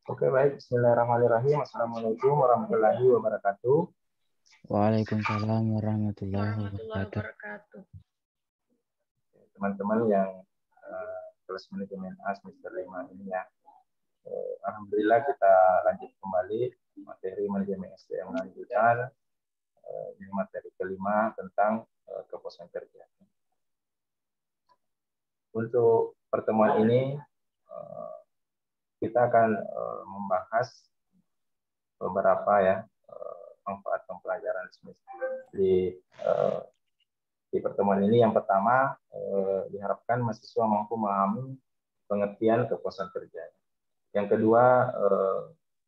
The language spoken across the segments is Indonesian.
Oke, baik. Bismillahirrahmanirrahim. Assalamualaikum warahmatullahi wabarakatuh. Waalaikumsalam warahmatullahi wabarakatuh. Teman-teman yang kelas manajemen A semester 5 ini ya. Alhamdulillah kita lanjut kembali materi manajemen SDM lanjutan. Ini materi kelima tentang kepuasan kerja. Untuk pertemuan ini kita akan membahas beberapa ya manfaat pembelajaran di pertemuan ini. Yang pertama, diharapkan mahasiswa mampu memahami pengertian kepuasan kerja. Yang kedua,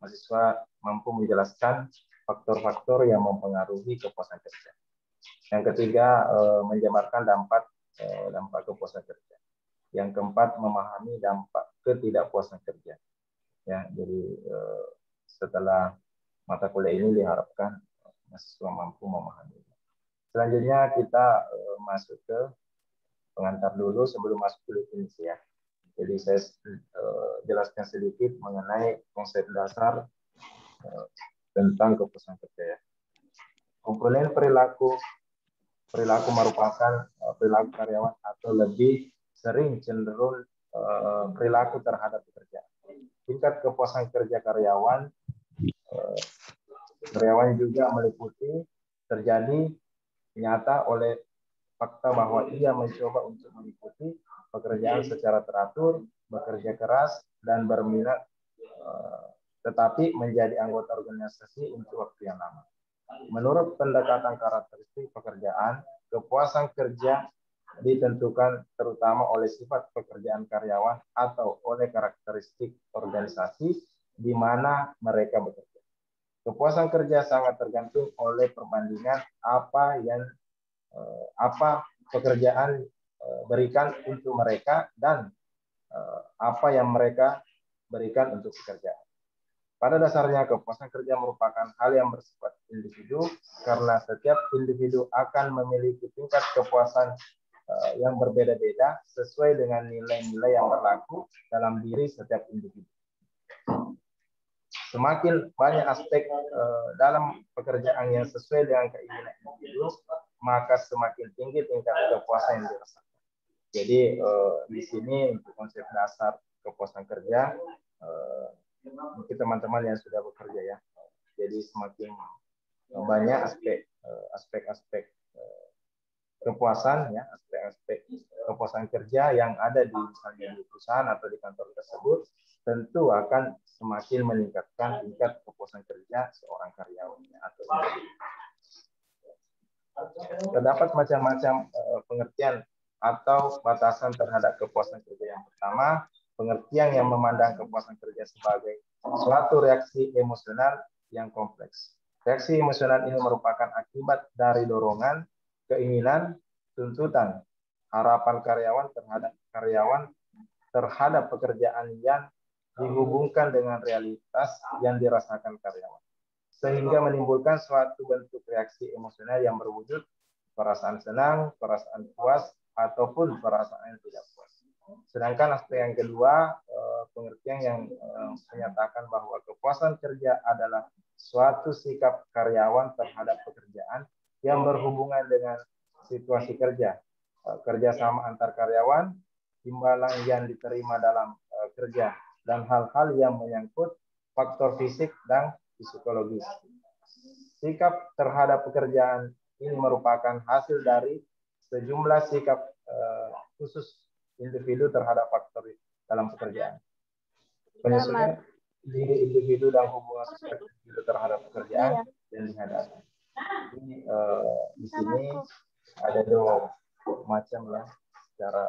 mahasiswa mampu menjelaskan faktor-faktor yang mempengaruhi kepuasan kerja. Yang ketiga, menjabarkan dampak kepuasan kerja. Yang keempat, memahami dampak ketidakpuasan kerja. Ya, jadi setelah mata kuliah ini diharapkan mahasiswa mampu memahami. Selanjutnya kita masuk ke pengantar dulu sebelum masuk ke definisi ya. Jadi saya jelaskan sedikit mengenai konsep dasar tentang kepuasan kerja ya. Komponen perilaku merupakan perilaku karyawan atau lebih sering cenderung perilaku terhadap pekerjaan. Tingkat kepuasan kerja karyawan juga meliputi terjadi nyata oleh fakta bahwa ia mencoba untuk mengikuti pekerjaan secara teratur, bekerja keras, dan berminat, tetapi menjadi anggota organisasi untuk waktu yang lama. Menurut pendekatan karakteristik pekerjaan, kepuasan kerja ditentukan terutama oleh sifat pekerjaan karyawan atau oleh karakteristik organisasi di mana mereka bekerja. Kepuasan kerja sangat tergantung oleh perbandingan apa pekerjaan berikan untuk mereka dan apa yang mereka berikan untuk pekerjaan. Pada dasarnya, kepuasan kerja merupakan hal yang bersifat individu karena setiap individu akan memiliki tingkat kepuasan yang berbeda-beda sesuai dengan nilai-nilai yang berlaku dalam diri setiap individu. Semakin banyak aspek dalam pekerjaan yang sesuai dengan keinginan individu, maka semakin tinggi tingkat kepuasan yang dirasakan. Jadi di sini untuk konsep dasar kepuasan kerja, mungkin teman-teman yang sudah bekerja ya. Jadi semakin banyak aspek-aspek kepuasan ya, aspek-aspek kepuasan kerja yang ada di misalnya di perusahaan atau di kantor tersebut, tentu akan semakin meningkatkan tingkat kepuasan kerja seorang karyawan atau individu. Terdapat macam-macam pengertian atau batasan terhadap kepuasan kerja. Yang pertama, pengertian yang memandang kepuasan kerja sebagai suatu reaksi emosional yang kompleks. Reaksi emosional ini merupakan akibat dari dorongan, keinginan, tuntutan, harapan karyawan terhadap pekerjaan yang dihubungkan dengan realitas yang dirasakan karyawan, sehingga menimbulkan suatu bentuk reaksi emosional yang berwujud perasaan senang, perasaan puas, ataupun perasaan yang tidak puas. Sedangkan aspek yang kedua, pengertian yang menyatakan bahwa kepuasan kerja adalah suatu sikap karyawan terhadap pekerjaan yang berhubungan dengan situasi kerja, kerjasama antar karyawan, imbalan yang diterima dalam kerja, dan hal-hal yang menyangkut faktor fisik dan psikologis. Sikap terhadap pekerjaan ini merupakan hasil dari sejumlah sikap khusus individu terhadap faktor dalam pekerjaan. Penyesuaian diri individu dan hubungan sosial individu terhadap pekerjaan yang dihadapi. Jadi di sini ada dua macam ya secara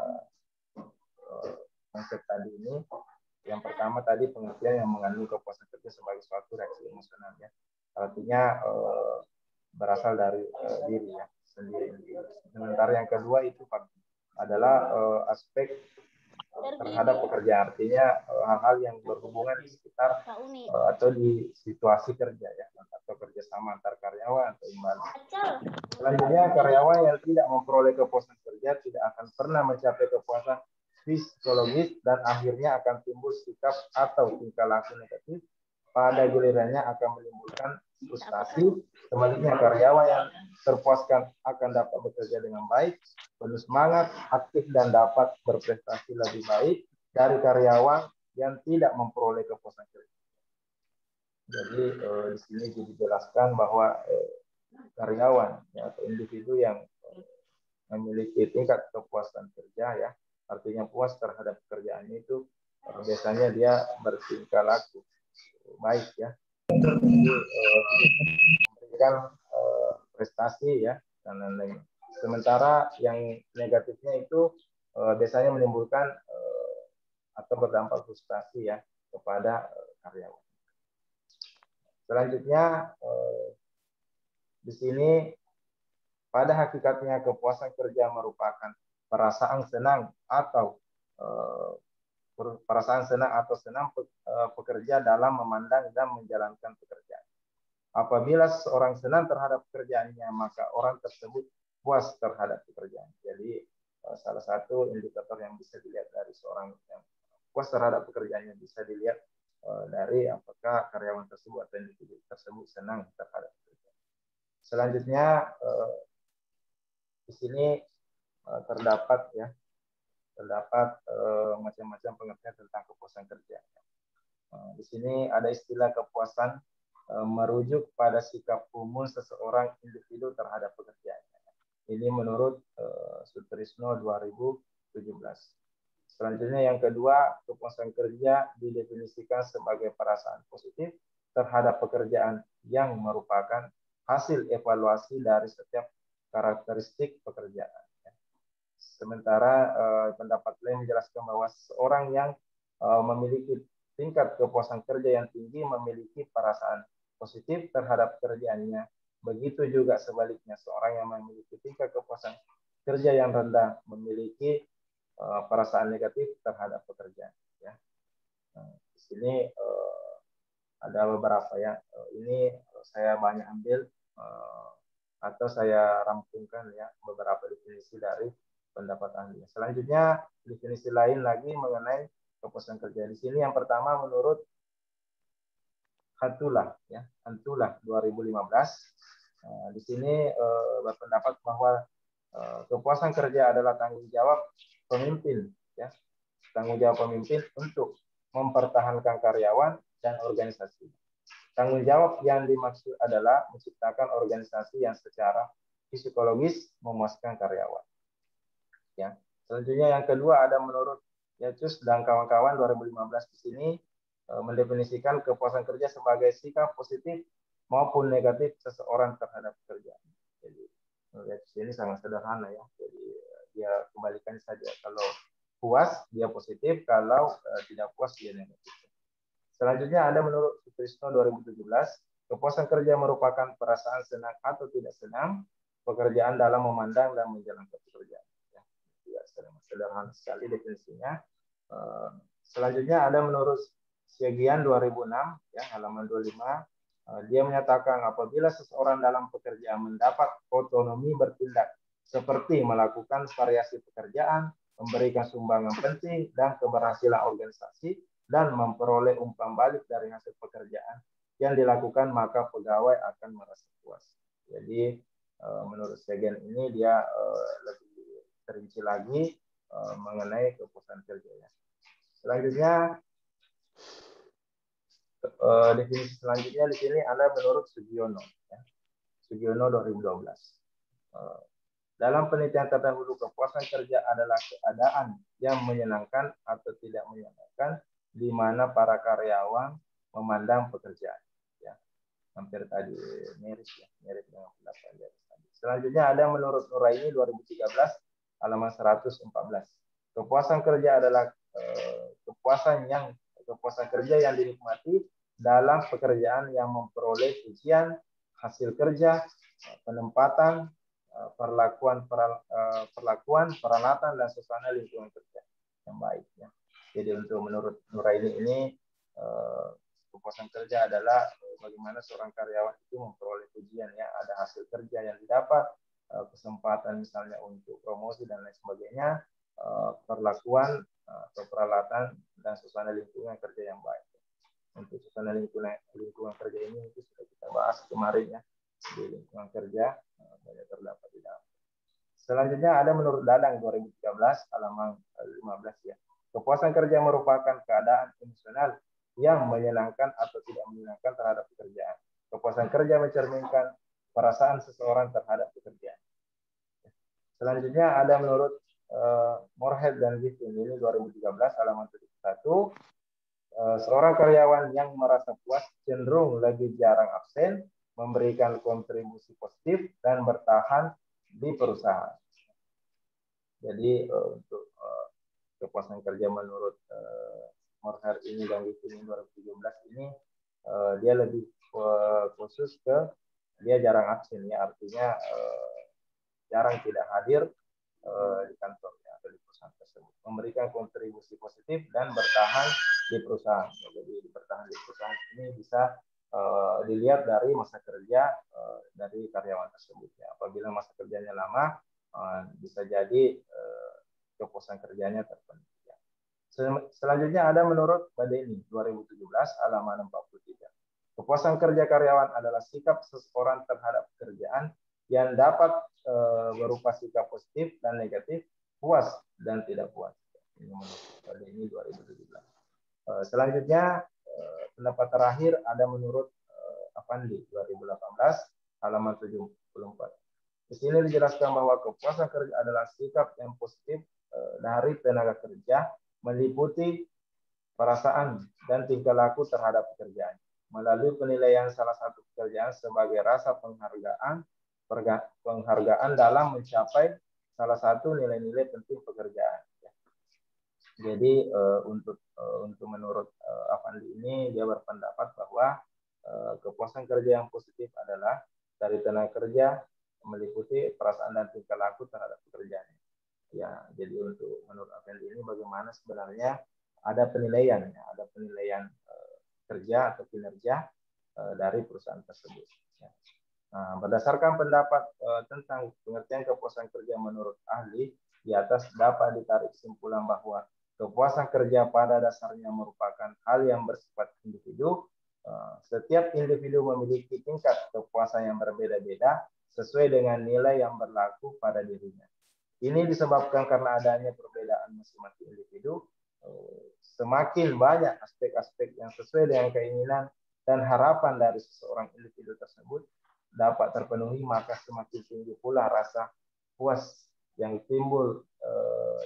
konsep tadi ini. Yang pertama tadi pengertian yang mengandung kepuasan kerja sebagai suatu reaksi emosional ya. Artinya berasal dari diri ya sendiri. Sementara yang kedua itu adalah aspek terhadap pekerjaan, artinya hal-hal yang berhubungan di sekitar atau di situasi kerja ya, atau kerjasama antar karyawan atau imbalan. Selanjutnya, karyawan yang tidak memperoleh kepuasan kerja tidak akan pernah mencapai kepuasan psikologis, dan akhirnya akan timbul sikap atau tingkah laku negatif. Pada gilirannya akan menimbulkan frustasi. Sebaliknya, karyawan yang terpuaskan akan dapat bekerja dengan baik, penuh semangat, aktif, dan dapat berprestasi lebih baik dari karyawan yang tidak memperoleh kepuasan kerja. Jadi di sini dijelaskan bahwa karyawan ya, atau individu yang memiliki tingkat kepuasan kerja, ya, artinya puas terhadap pekerjaannya, itu biasanya dia bertingkah laku baik, ya, memberikan prestasi, ya, dan lain-lain. Sementara yang negatifnya itu biasanya menimbulkan atau berdampak frustasi, ya, kepada karyawan. Selanjutnya di sini pada hakikatnya kepuasan kerja merupakan perasaan senang atau senang pekerja dalam memandang dan menjalankan pekerjaan. Apabila seorang senang terhadap pekerjaannya, maka orang tersebut puas terhadap pekerjaan. Jadi salah satu indikator yang bisa dilihat dari seorang yang puas terhadap pekerjaannya bisa dilihat dari apakah karyawan tersebut atau individu tersebut senang terhadap pekerjaan. Selanjutnya di sini terdapat macam-macam pengertian tentang kepuasan kerja. Di sini ada istilah kepuasan merujuk pada sikap umum seseorang individu terhadap pekerjaannya. Ini menurut Sutrisno 2017. Selanjutnya yang kedua, kepuasan kerja didefinisikan sebagai perasaan positif terhadap pekerjaan yang merupakan hasil evaluasi dari setiap karakteristik pekerjaan. Sementara pendapat lain menjelaskan bahwa seorang yang memiliki tingkat kepuasan kerja yang tinggi memiliki perasaan positif terhadap pekerjaannya. Begitu juga sebaliknya, seorang yang memiliki tingkat kepuasan kerja yang rendah memiliki perasaan negatif terhadap pekerjaan. Ya. Di sini ada beberapa, ya. Ini saya banyak ambil atau saya rampungkan, ya, beberapa definisi dari pendapat ahli. Selanjutnya definisi lain lagi mengenai kepuasan kerja. Di sini yang pertama menurut Hantula, ya, Hantula 2015. Di sini berpendapat bahwa kepuasan kerja adalah tanggung jawab pemimpin, ya, tanggung jawab pemimpin untuk mempertahankan karyawan dan organisasi. Tanggung jawab yang dimaksud adalah menciptakan organisasi yang secara psikologis memuaskan karyawan. Ya. Selanjutnya yang kedua ada menurut Yacus dan kawan-kawan 2015 di sini mendefinisikan kepuasan kerja sebagai sikap positif maupun negatif seseorang terhadap pekerjaan. Jadi Yacus ini sangat sederhana, ya. Jadi dia kembalikan saja, kalau puas dia positif, kalau tidak puas dia negatif. Selanjutnya ada menurut Sutrisno 2017, kepuasan kerja merupakan perasaan senang atau tidak senang pekerjaan dalam memandang dan menjalankan pekerjaan. Ya, sederhana sekali definisinya. Selanjutnya ada menurut Siegian 2006, ya, halaman 25. Dia menyatakan apabila seseorang dalam pekerjaan mendapat otonomi bertindak seperti melakukan variasi pekerjaan, memberikan sumbangan penting dan keberhasilan organisasi, dan memperoleh umpan balik dari hasil pekerjaan yang dilakukan, maka pegawai akan merasa puas. Jadi menurut Siegian ini dia lebih terinci lagi mengenai kepuasan kerja, ya. Selanjutnya definisi selanjutnya di sini ada menurut Sugiono, ya. Sugiono 2012. Dalam penelitian terdahulu, kepuasan kerja adalah keadaan yang menyenangkan atau tidak menyenangkan di mana para karyawan memandang pekerjaan, ya. Hampir tadi mirip, ya, mirip dengan pendapat tadi. Selanjutnya ada menurut Nuraini 2013 halaman 114. Kepuasan kerja adalah kepuasan kerja yang dinikmati dalam pekerjaan yang memperoleh pujian, hasil kerja, penempatan, perlakuan, peralatan, dan suasana lingkungan kerja yang baik, ya. Jadi untuk menurut Nuraini ini kepuasan kerja adalah bagaimana seorang karyawan itu memperoleh pujian, ya, ada hasil kerja yang didapat, kesempatan misalnya untuk promosi dan lain sebagainya, perlakuan atau peralatan dan suasana lingkungan kerja yang baik. Untuk suasana lingkungan kerja ini itu sudah kita bahas kemarin ya, di lingkungan kerja banyak terdapat di dalam. Selanjutnya ada menurut Dadang 2013 halaman 15 ya. Kepuasan kerja merupakan keadaan emosional yang menyenangkan atau tidak menyenangkan terhadap pekerjaan. Kepuasan kerja mencerminkan perasaan seseorang terhadap pekerjaan. Selanjutnya ada menurut Moorhead dan Giffin ini 2013 halaman 71. Seorang karyawan yang merasa puas cenderung lebih jarang absen, memberikan kontribusi positif dan bertahan di perusahaan. Jadi untuk kepuasan kerja menurut Moorhead ini dan Giffin 2017 ini dia lebih khusus ke dia jarang absen ya, artinya jarang tidak hadir di kantornya atau di perusahaan tersebut, memberikan kontribusi positif dan bertahan di perusahaan. Jadi bertahan di perusahaan ini bisa dilihat dari masa kerja dari karyawan tersebut. Ya. Apabila masa kerjanya lama, bisa jadi kepuasan kerjanya terpenuhi. Ya. Selanjutnya ada menurut Badeni 2017 halaman 43. Kepuasan kerja karyawan adalah sikap seseorang terhadap pekerjaan yang dapat berupa sikap positif dan negatif, puas dan tidak puas. Ini menurut ini 2017. Selanjutnya pendapat terakhir ada menurut Avandi 2018 halaman 74. Di sini dijelaskan bahwa kepuasan kerja adalah sikap yang positif dari tenaga kerja meliputi perasaan dan tingkah laku terhadap pekerjaan melalui penilaian salah satu pekerjaan sebagai rasa penghargaan dalam mencapai salah satu nilai-nilai penting pekerjaan. Jadi untuk menurut Avandi ini dia berpendapat bahwa kepuasan kerja yang positif adalah dari tenaga kerja meliputi perasaan dan tingkah laku terhadap pekerjaan. Ya, jadi untuk menurut Avandi ini bagaimana sebenarnya ada penilaian kerja atau kinerja dari perusahaan tersebut. Ya. Nah, berdasarkan pendapat tentang pengertian kepuasan kerja menurut ahli, di atas dapat ditarik kesimpulan bahwa kepuasan kerja pada dasarnya merupakan hal yang bersifat individu. Setiap individu memiliki tingkat kepuasan yang berbeda-beda sesuai dengan nilai yang berlaku pada dirinya. Ini disebabkan karena adanya perbedaan masing-masing individu. Semakin banyak aspek-aspek yang sesuai dengan keinginan dan harapan dari seseorang individu tersebut dapat terpenuhi, maka semakin tinggi pula rasa puas yang timbul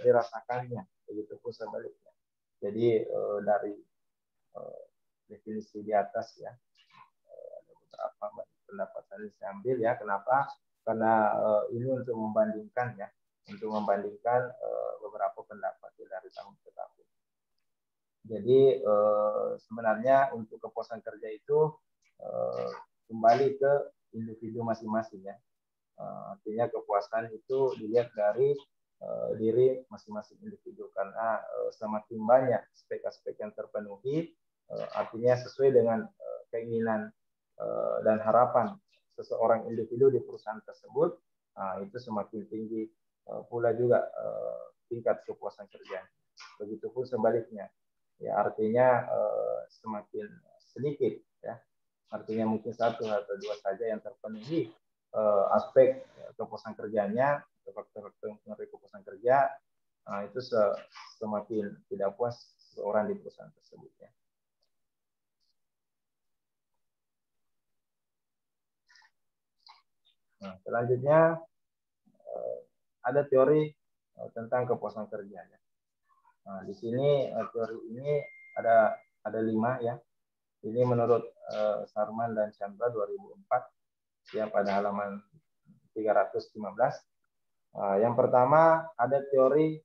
dirasakannya. Begitupun sebaliknya. Jadi dari definisi di atas ya, ada beberapa pendapatan yang saya ambil ya. Kenapa? Karena ini untuk membandingkan ya, beberapa pendapat dari tahun ke tahun. Jadi sebenarnya untuk kepuasan kerja itu kembali ke individu masing-masing ya. Artinya kepuasan itu dilihat dari diri masing-masing individu, karena semakin banyak aspek-aspek yang terpenuhi, artinya sesuai dengan keinginan dan harapan seseorang individu di perusahaan tersebut, itu semakin tinggi pula juga tingkat kepuasan kerja. Begitupun sebaliknya, ya artinya semakin sedikit ya, artinya mungkin satu atau dua saja yang terpenuhi aspek kepuasan kerjanya, faktor-faktor kepuasan kerja, itu semakin tidak puas seorang di perusahaan tersebut ya. Nah, selanjutnya ada teori tentang kepuasan kerja ya. Nah, di sini teori ini ada 5 ya. Ini menurut Sarman dan Chandra 2004 ya, pada halaman 315. Yang pertama ada teori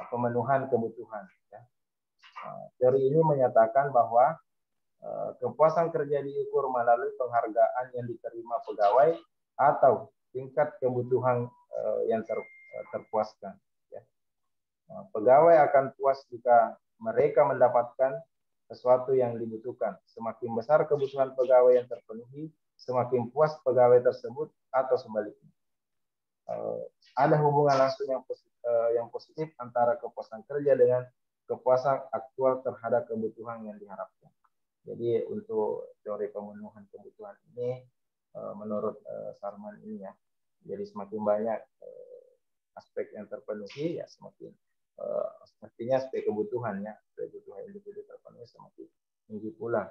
pemenuhan kebutuhan. Ya. Teori ini menyatakan bahwa kepuasan kerja diukur melalui penghargaan yang diterima pegawai atau tingkat kebutuhan yang terpuaskan. Ya. Pegawai akan puas jika mereka mendapatkan sesuatu yang dibutuhkan. Semakin besar kebutuhan pegawai yang terpenuhi, semakin puas pegawai tersebut atau sebaliknya. ada hubungan langsung yang positif antara kepuasan kerja dengan kepuasan aktual terhadap kebutuhan yang diharapkan. Jadi untuk teori pemenuhan kebutuhan ini menurut Sarman ini ya, jadi semakin banyak aspek yang terpenuhi ya semakin artinya aspek kebutuhan ya, kebutuhan individu terpenuhi semakin tinggi pula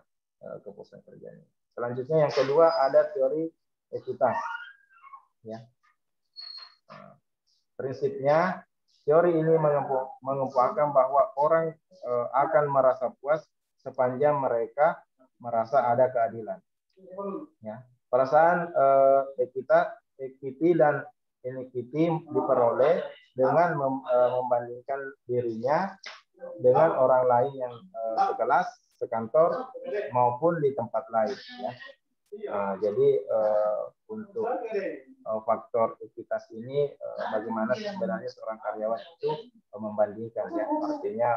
kepuasan kerjanya. Selanjutnya yang kedua ada teori ekuitas ya. Prinsipnya teori ini mengemukakan bahwa orang akan merasa puas sepanjang mereka merasa ada keadilan. Ya. Perasaan equity dan inequity diperoleh dengan membandingkan dirinya dengan orang lain yang sekelas, sekantor maupun di tempat lain. Ya. Jadi untuk faktor ekuitas ini bagaimana sebenarnya seorang karyawan itu membandingkan ya, artinya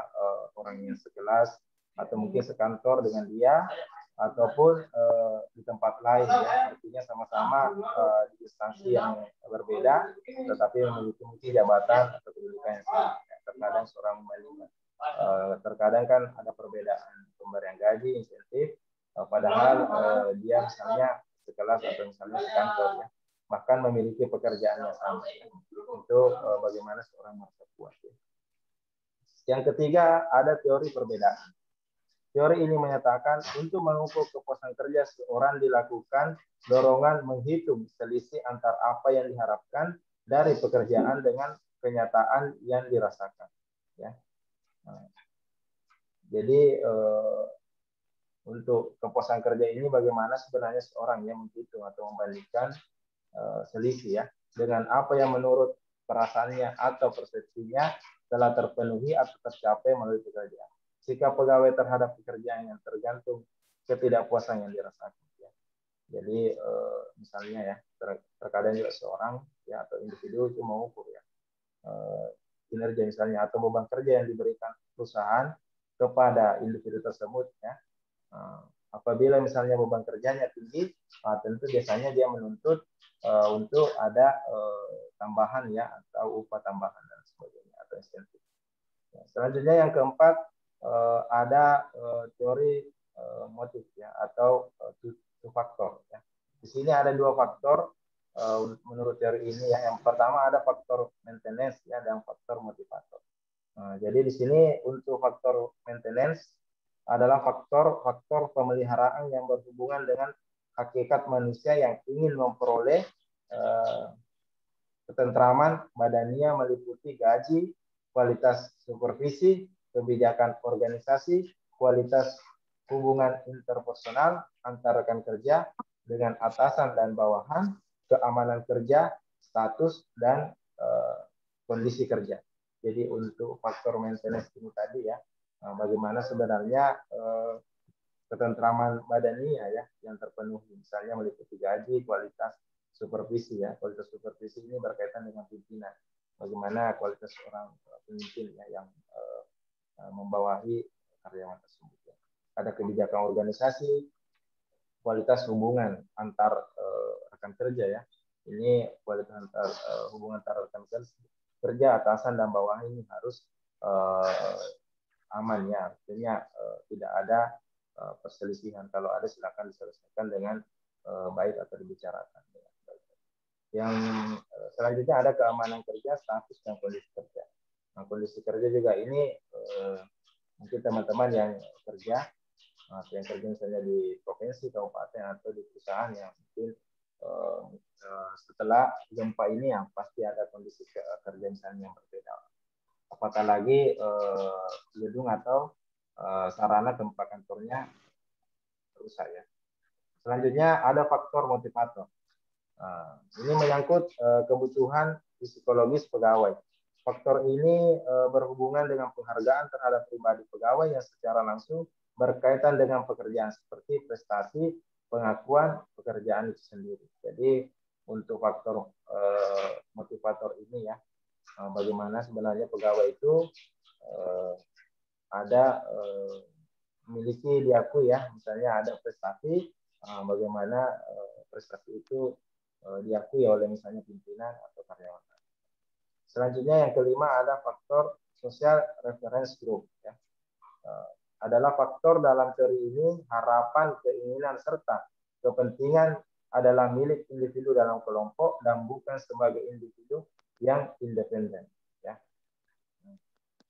orang yang sekelas atau mungkin sekantor dengan dia ataupun di tempat lain ya, artinya sama-sama di instansi yang berbeda tetapi memiliki mungkin jabatan atau kedudukan yang sama. Ya, terkadang seorang membandingkan, terkadang kan ada perbedaan pemberian gaji, insentif, padahal dia misalnya sekelas atau misalnya sekantor ya, bahkan memiliki pekerjaan yang sama ya. Untuk bagaimana seorang merasa puas ya. Yang ketiga ada teori perbedaan. Teori ini menyatakan untuk mengukur kepuasan kerja seorang dilakukan dorongan menghitung selisih antar apa yang diharapkan dari pekerjaan dengan kenyataan yang dirasakan. Ya. Nah, jadi untuk kepuasan kerja ini bagaimana sebenarnya seorang yang menghitung atau membandingkan selisih ya dengan apa yang menurut perasaannya atau persepsinya telah terpenuhi atau tercapai melalui pekerjaan. Sikap pegawai terhadap pekerjaan yang tergantung ketidakpuasan yang dirasakan. Ya. Jadi misalnya ya terkadang juga seorang ya atau individu itu mengukur ya kinerja misalnya atau beban kerja yang diberikan perusahaan kepada individu tersebut ya. Apabila misalnya beban kerjanya tinggi, tentu biasanya dia menuntut untuk ada tambahan ya atau upah tambahan dan sebagainya atau insentif. Ya, selanjutnya yang keempat ada teori motif ya atau two faktor ya. Di sini ada dua faktor menurut teori ini ya. Yang pertama ada faktor maintenance ya dan faktor motivator. Jadi di sini untuk faktor maintenance adalah faktor pemeliharaan yang berhubungan dengan hakikat manusia yang ingin memperoleh ketentraman badania meliputi gaji, kualitas supervisi, kebijakan organisasi, kualitas hubungan interpersonal antara rekan kerja dengan atasan dan bawahan, keamanan kerja, status, dan kondisi kerja. Jadi untuk faktor maintenance ini tadi ya, bagaimana sebenarnya ketentraman badania ya yang terpenuhi, misalnya meliputi gaji, kualitas supervisi ya. Kualitas supervisi ini berkaitan dengan pimpinan. Bagaimana kualitas seorang pemimpin ya yang membawahi karyawan tersebut. Ya. Ada kebijakan organisasi, kualitas hubungan antar rekan kerja ya. Ini kualitas antar hubungan antar rekan kerja atasan dan bawahan ini harus aman ya. Artinya tidak ada perselisihan. Kalau ada silakan diselesaikan dengan baik atau dibicarakan. Yang selanjutnya ada keamanan kerja, status dan kondisi kerja. Nah, kondisi kerja juga ini mungkin teman-teman yang kerja misalnya di provinsi, kabupaten atau di perusahaan yang mungkin setelah gempa ini yang pasti ada kondisi kerja misalnya yang berbeda. Apatah lagi gedung atau sarana tempat kantornya rusak ya. Selanjutnya ada faktor motivator. Ini menyangkut kebutuhan psikologis pegawai. Faktor ini berhubungan dengan penghargaan terhadap pribadi pegawai yang secara langsung berkaitan dengan pekerjaan seperti prestasi, pengakuan pekerjaan itu sendiri. Jadi untuk faktor motivator ini ya, bagaimana sebenarnya pegawai itu ada memiliki diakui ya, misalnya ada prestasi, bagaimana prestasi itu diakui oleh misalnya pimpinan atau karyawan. Selanjutnya yang kelima ada faktor social reference group. Ya. Adalah faktor dalam teori ini harapan, keinginan, serta kepentingan adalah milik individu dalam kelompok dan bukan sebagai individu yang independen. Ya.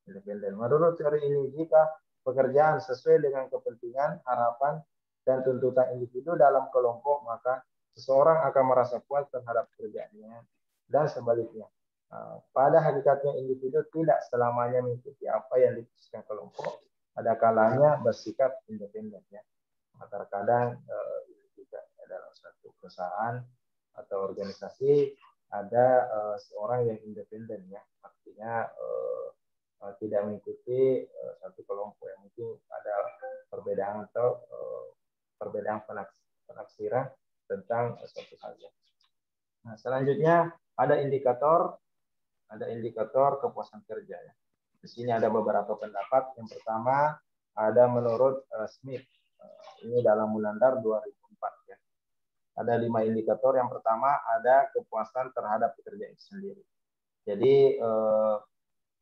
Independen. Menurut teori ini, jika pekerjaan sesuai dengan kepentingan, harapan, dan tuntutan individu dalam kelompok, maka seseorang akan merasa puas terhadap pekerjaannya dan sebaliknya. Pada hakikatnya individu tidak selamanya mengikuti apa yang diputuskan kelompok, ada kalanya bersikap independen. Ya. Terkadang ini juga dalam satu perusahaan atau organisasi ada seorang yang independen, ya, artinya tidak mengikuti satu kelompok yang mungkin ada perbedaan atau perbedaan penafsiran tentang suatu hal. Nah, selanjutnya ada indikator kepuasan kerja. Ya. Di sini ada beberapa pendapat. Yang pertama ada menurut Smith. Ini dalam Munandar 2004. Ya. Ada 5 indikator. Yang pertama ada kepuasan terhadap pekerjaan itu sendiri. Jadi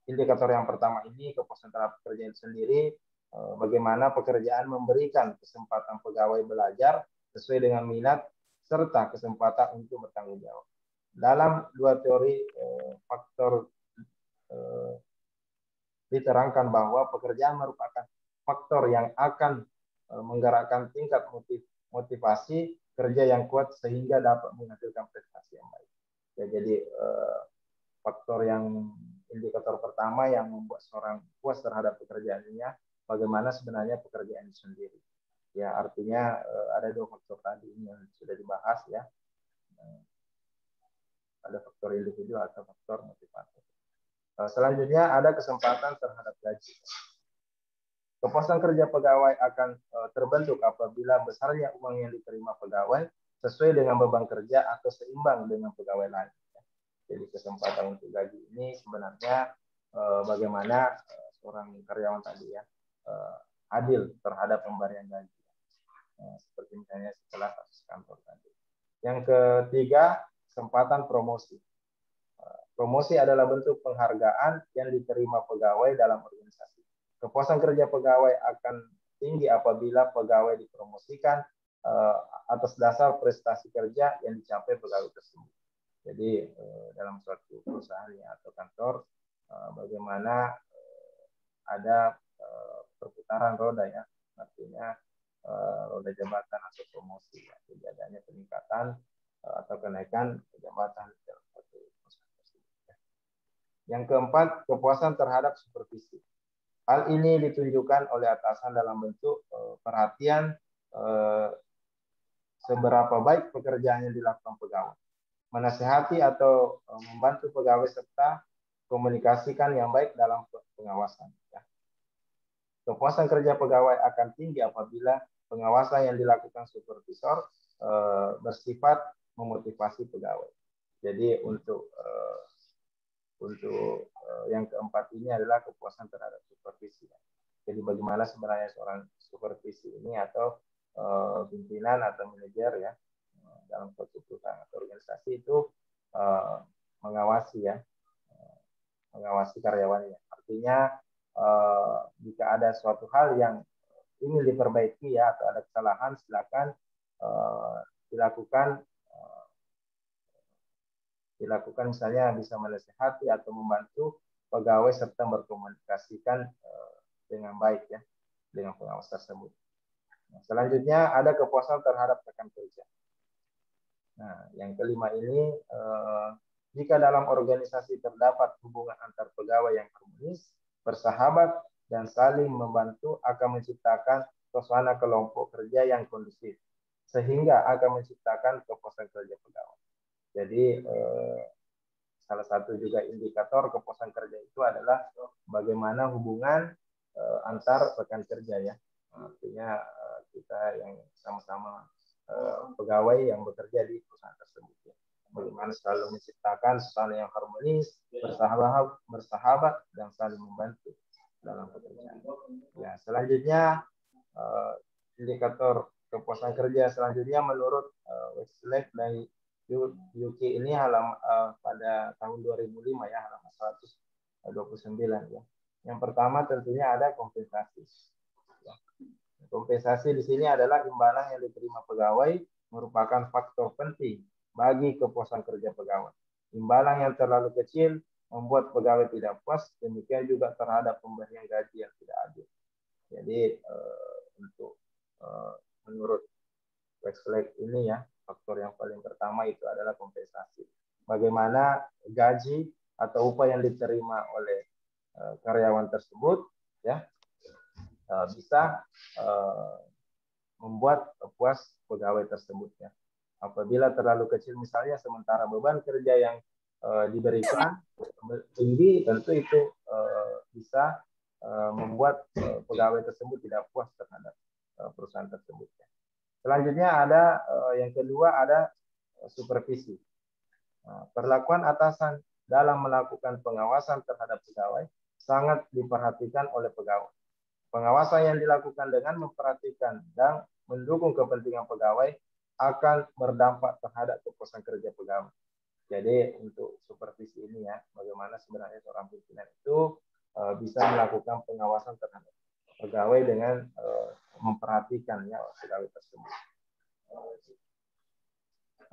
indikator yang pertama ini kepuasan terhadap pekerjaan itu sendiri, bagaimana pekerjaan memberikan kesempatan pegawai belajar sesuai dengan minat serta kesempatan untuk bertanggung jawab. Dalam dua teori faktor diterangkan bahwa pekerjaan merupakan faktor yang akan menggerakkan tingkat motivasi kerja yang kuat sehingga dapat menghasilkan prestasi yang baik. Ya, jadi faktor yang indikator pertama yang membuat seorang puas terhadap pekerjaannya, bagaimana sebenarnya pekerjaan itu sendiri. Ya, artinya ada dua faktor tadi yang sudah dibahas, ya. Ada faktor individu atau faktor motivator. Selanjutnya ada kesempatan terhadap gaji. Kepuasan kerja pegawai akan terbentuk apabila besarnya uang yang diterima pegawai sesuai dengan beban kerja atau seimbang dengan pegawai lain. Jadi kesempatan untuk gaji ini sebenarnya bagaimana seorang karyawan tadi, ya, adil terhadap pemberian gaji. Seperti misalnya setelah kasus kantor tadi. Yang ketiga, kesempatan promosi. Promosi adalah bentuk penghargaan yang diterima pegawai dalam organisasi. Kepuasan kerja pegawai akan tinggi apabila pegawai dipromosikan atas dasar prestasi kerja yang dicapai pegawai tersebut. Jadi dalam suatu perusahaan atau kantor, bagaimana ada perputaran roda, ya, artinya roda jabatan atau promosi, ya. Jadi adanya peningkatan atau kenaikan jabatan dalam suatu perusahaan tersebut. Ya. Yang keempat, kepuasan terhadap supervisi. Hal ini ditunjukkan oleh atasan dalam bentuk perhatian seberapa baik pekerjaan yang dilakukan pegawai, menasihati atau membantu pegawai serta komunikasikan yang baik dalam pengawasan. Ya. Kepuasan kerja pegawai akan tinggi apabila pengawasan yang dilakukan supervisor bersifat memotivasi pegawai. Jadi untuk yang keempat ini adalah kepuasan terhadap supervisi. Ya. Jadi bagaimana sebenarnya seorang supervisi ini atau pimpinan atau manajer, ya, dalam suatu perusahaan atau organisasi itu mengawasi, ya, mengawasi karyawannya. Artinya jika ada suatu hal yang ingin diperbaiki, ya, atau ada kesalahan, silakan dilakukan misalnya bisa menasihati atau membantu pegawai serta berkomunikasikan dengan baik, ya, dengan pengawas tersebut. Nah, selanjutnya ada kepuasan terhadap rekan kerja. Nah, yang kelima ini, jika dalam organisasi terdapat hubungan antar pegawai yang harmonis, bersahabat, dan saling membantu akan menciptakan suasana kelompok kerja yang kondusif, sehingga akan menciptakan kepuasan kerja pegawai. Jadi salah satu juga indikator kepuasan kerja itu adalah bagaimana hubungan antar rekan kerja, ya. Artinya kita yang sama-sama pegawai yang bekerja di perusahaan tersebut, ya. Bagaimana selalu menciptakan suasana yang harmonis, bersahabat dan saling membantu dalam pekerjaan. Ya, selanjutnya indikator kepuasan kerja selanjutnya menurut Westlake dari UK ini pada tahun 2005 ya, halaman 129 ya. Yang pertama tentunya ada kompensasi. Kompensasi di sini adalah imbalan yang diterima pegawai merupakan faktor penting bagi kepuasan kerja pegawai. Imbalan yang terlalu kecil membuat pegawai tidak puas, demikian juga terhadap pemberian gaji yang tidak adil. Jadi menurut Westlake ini ya, faktor yang paling pertama itu adalah kompensasi. Bagaimana gaji atau upah yang diterima oleh karyawan tersebut ya bisa membuat puas pegawai tersebut ya. Apabila terlalu kecil misalnya, sementara beban kerja yang diberikan tinggi, tentu itu bisa membuat pegawai tersebut tidak puas terhadap perusahaan tersebut ya. Selanjutnya ada yang kedua ada supervisi. Perlakuan atasan dalam melakukan pengawasan terhadap pegawai sangat diperhatikan oleh pegawai. Pengawasan yang dilakukan dengan memperhatikan dan mendukung kepentingan pegawai akan berdampak terhadap kepuasan kerja pegawai. Jadi untuk supervisi ini ya, bagaimana sebenarnya seorang pimpinan itu bisa melakukan pengawasan terhadap pegawai dengan memperhatikan ya pegawai tersebut.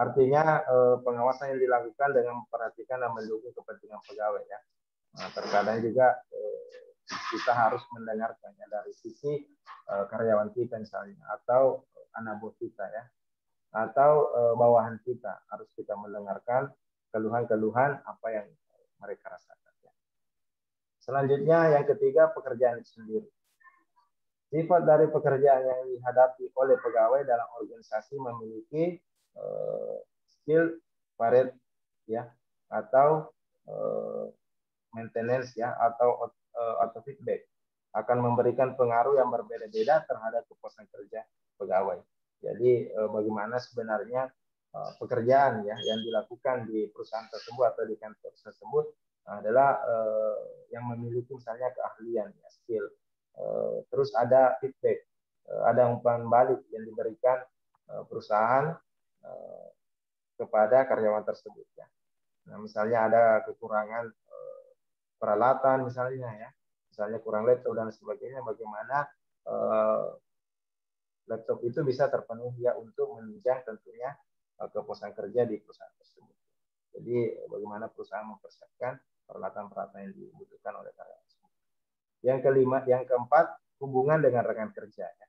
Artinya pengawasan yang dilakukan dengan memperhatikan dan mendukung kepentingan pegawai ya. Nah, terkadang juga kita harus mendengarkannya dari sisi karyawan kita misalnya, atau anak buah kita ya, atau bawahan kita, harus kita mendengarkan keluhan-keluhan apa yang mereka rasakan ya. Selanjutnya yang ketiga, pekerjaan itu sendiri. Sifat dari pekerjaan yang dihadapi oleh pegawai dalam organisasi memiliki skill varied ya, atau maintenance ya, atau feedback akan memberikan pengaruh yang berbeda-beda terhadap kepuasan kerja pegawai. Jadi bagaimana sebenarnya pekerjaan ya yang dilakukan di perusahaan tersebut atau di kantor tersebut adalah yang memiliki misalnya keahlian ya, skill. Terus ada feedback, ada umpan balik yang diberikan perusahaan kepada karyawan tersebut ya. Nah, misalnya ada kekurangan peralatan misalnya ya, misalnya kurang laptop dan sebagainya, bagaimana laptop itu bisa terpenuhi ya untuk menunjang tentunya kepuasan kerja di perusahaan tersebut. Jadi bagaimana perusahaan mempersiapkan peralatan-peralatan yang dibutuhkan oleh karyawan tersebut. Yang keempat, hubungan dengan rekan kerja ya.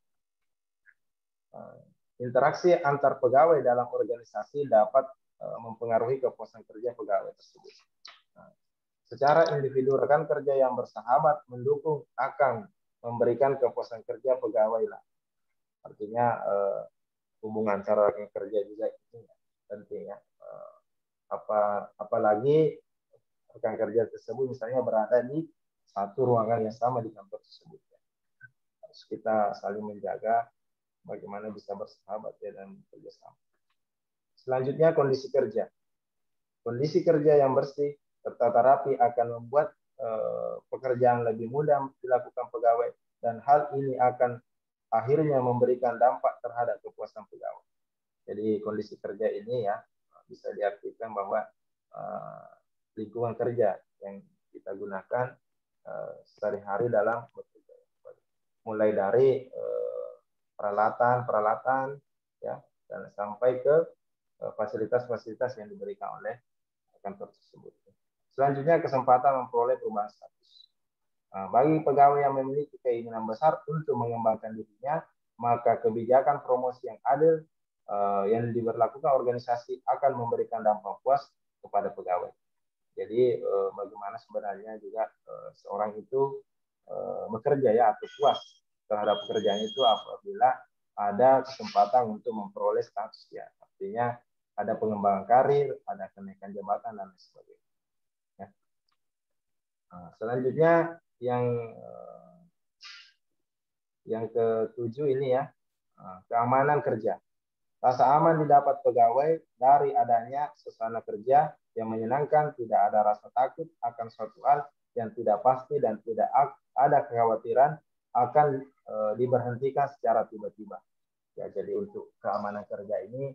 Interaksi antar pegawai dalam organisasi dapat mempengaruhi kepuasan kerja pegawai tersebut. Secara individu, rekan kerja yang bersahabat mendukung akan memberikan kepuasan kerja pegawai lah. Artinya hubungan antara rekan kerja juga itu penting ya. Apalagi rekan kerja tersebut misalnya berada di satu ruangan yang sama di kantor tersebut ya. Harus kita saling menjaga bagaimana bisa bersahabat ya dan bekerjasama. Selanjutnya, kondisi kerja. Kondisi kerja yang bersih tertata rapi akan membuat pekerjaan lebih mudah dilakukan pegawai, dan hal ini akan akhirnya memberikan dampak terhadap kepuasan pegawai. Jadi kondisi kerja ini ya bisa diartikan bahwa lingkungan kerja yang kita gunakan sehari-hari dalam bekerja, mulai dari peralatan ya, dan sampai ke fasilitas-fasilitas yang diberikan oleh kantor tersebut. Selanjutnya, kesempatan memperoleh perubahan status. Bagi pegawai yang memiliki keinginan besar untuk mengembangkan dirinya, maka kebijakan promosi yang adil yang diberlakukan organisasi akan memberikan dampak puas kepada pegawai. Jadi bagaimana sebenarnya juga seorang itu bekerja ya atau puas terhadap pekerjaan itu apabila ada kesempatan untuk memperoleh status ya. Artinya ada pengembangan karir, ada kenaikan jabatan dan lain sebagainya. Ya. Selanjutnya yang ketujuh ini ya, keamanan kerja. Rasa aman didapat pegawai dari adanya suasana kerja yang menyenangkan, tidak ada rasa takut akan suatu hal yang tidak pasti dan tidak ada kekhawatiran akan diberhentikan secara tiba-tiba. Ya, jadi untuk keamanan kerja ini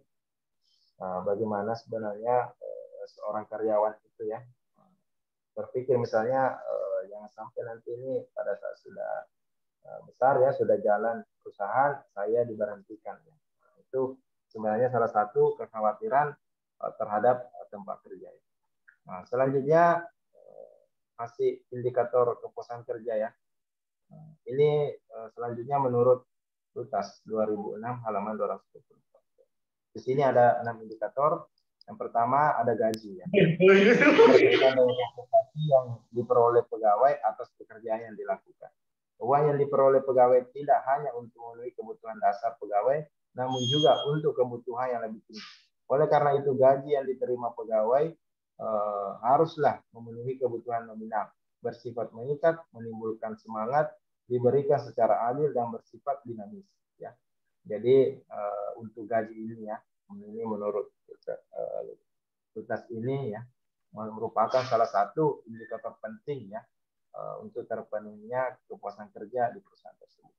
bagaimana sebenarnya seorang karyawan itu ya berpikir misalnya jangan sampai nanti ini pada saat sudah besar ya, sudah jalan perusahaan, saya diberhentikan. Ya. Nah, itu sebenarnya salah satu kekhawatiran terhadap tempat kerja. Nah, selanjutnya masih indikator kepuasan kerja ya. Nah, ini selanjutnya menurut Lutas 2006 halaman 220. Di sini ada 6 indikator. Yang pertama ada gaji ya. Berkaitan dengan kompensasi yang diperoleh pegawai atas pekerjaan yang dilakukan. Uang yang diperoleh pegawai tidak hanya untuk memenuhi kebutuhan dasar pegawai, namun juga untuk kebutuhan yang lebih tinggi. Oleh karena itu gaji yang diterima pegawai haruslah memenuhi kebutuhan nominal, bersifat mengikat, menimbulkan semangat, diberikan secara adil dan bersifat dinamis. Ya. Jadi untuk gaji ini ya, ini menurut tugas ini ya merupakan salah satu indikator penting ya untuk terpenuhinya kepuasan kerja di perusahaan tersebut.